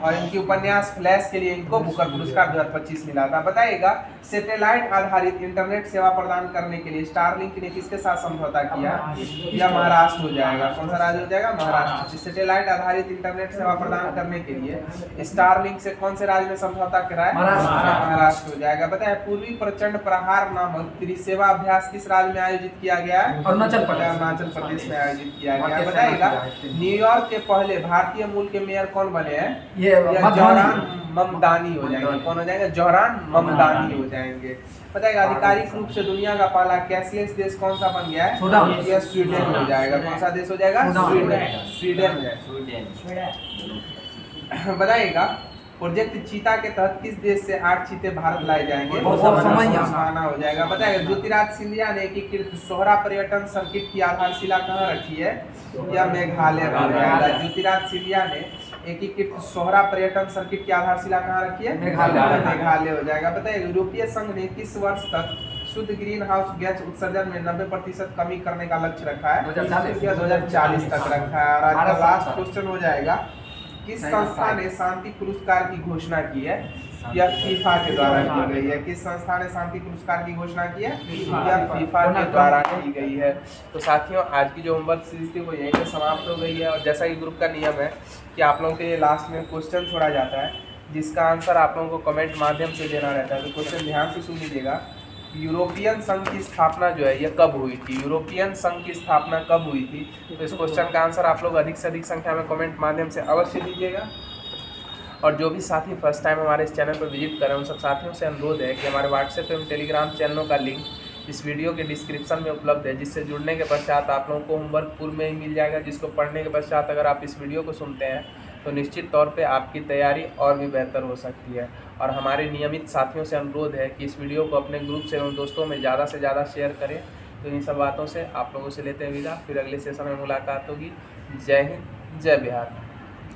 और इनकी उपन्यास फ्लैश के लिए इनको बुकर पुरस्कार 2025 मिला था। बताइएगा सैटेलाइट आधारित इंटरनेट सेवा प्रदान करने के लिए स्टारलिंक ने किसके साथ समझौता किया? यह महाराष्ट्र हो जाएगा। कौन सा राज्य हो जाएगा? महाराष्ट्र। सैटेलाइट आधारित इंटरनेट सेवा प्रदान करने के लिए स्टारलिंक से कौन से राज्य ने समझौता करा है? महाराष्ट्र हो जाएगा। बताए पूर्वी प्रचंड प्रहार नामक सेवा अभ्यास किस राज्य में आयोजित किया गया है? अरुणाचल प्रदेश में आयोजित किया गया। बताइएगा न्यूयॉर्क के पहले भारतीय मूल के मेयर कौन बने हैं? जोहरान ममदानी हो जाएंगे। कौन हो जाएंगे? जोहरान ममदानी हो जाएंगे। बताइएगा आधिकारिक रूप से दुनिया का पहला कैशलेस देश कौन सा बन गया है? यह स्वीडन हो जाएगा। कौन सा देश हो जाएगा? स्वीडन है। बताइएगा प्रोजेक्ट चीता के तहत किस देश से 8 चीते भारत लाए जाएंगे? बोत्सवाना हो जाएगा। बताइए ज्योतिराज सिंधिया ने एकीकृत सोहरा पर्यटन सर्किट की आधारशिला कहाँ रखी है? यह मेघालय में हो जाएगा। ज्योतिराज सिंधिया ने एकीकृत सोहरा पर्यटन सर्किट की आधारशिला कहाँ रखी है? मेघालय हो जाएगा। बताइए यूरोपीय संघ ने किस वर्ष तक शुद्ध ग्रीन हाउस गैस उत्सर्जन में 90% कमी करने का लक्ष्य रखा है? 2040 तक रखा है। और आज का लास्ट क्वेश्चन हो जाएगा किस संस्था ने शांति पुरस्कार की घोषणा की है? यह फीफा के द्वारा की गई है। किस संस्था ने शांति पुरस्कार की घोषणा की है? यह फीफा के द्वारा की गई है। तो साथियों आज की जो होमवर्क सीरीज थी वो यहीं पे समाप्त हो गई है। और जैसा कि ग्रुप का नियम है कि आप लोगों के लिए लास्ट में क्वेश्चन छोड़ा जाता है जिसका आंसर आप लोगों को कमेंट माध्यम से देना रहता है। तो क्वेश्चन ध्यान से सुन लीजिएगा। यूरोपियन संघ की स्थापना जो है यह कब हुई थी? यूरोपियन संघ की स्थापना कब हुई थी? तो इस क्वेश्चन का आंसर आप लोग अधिक से अधिक संख्या में कमेंट माध्यम से अवश्य दीजिएगा। और जो भी साथी फर्स्ट टाइम हमारे इस चैनल पर विजिट करें उन सब साथियों से अनुरोध है कि हमारे व्हाट्सएप एवं टेलीग्राम चैनलों का लिंक इस वीडियो के डिस्क्रिप्शन में उपलब्ध है, जिससे जुड़ने के पश्चात आप लोगों को होमवर्क पूर्व में ही मिल जाएगा, जिसको पढ़ने के पश्चात अगर आप इस वीडियो को सुनते हैं तो निश्चित तौर पे आपकी तैयारी और भी बेहतर हो सकती है। और हमारे नियमित साथियों से अनुरोध है कि इस वीडियो को अपने ग्रुप से एवं दोस्तों में ज़्यादा से ज़्यादा शेयर करें, तो इन सब बातों से आप लोगों से लेते हैं विदा, फिर अगले सेशन में मुलाकात होगी। जय हिंद, जय बिहार।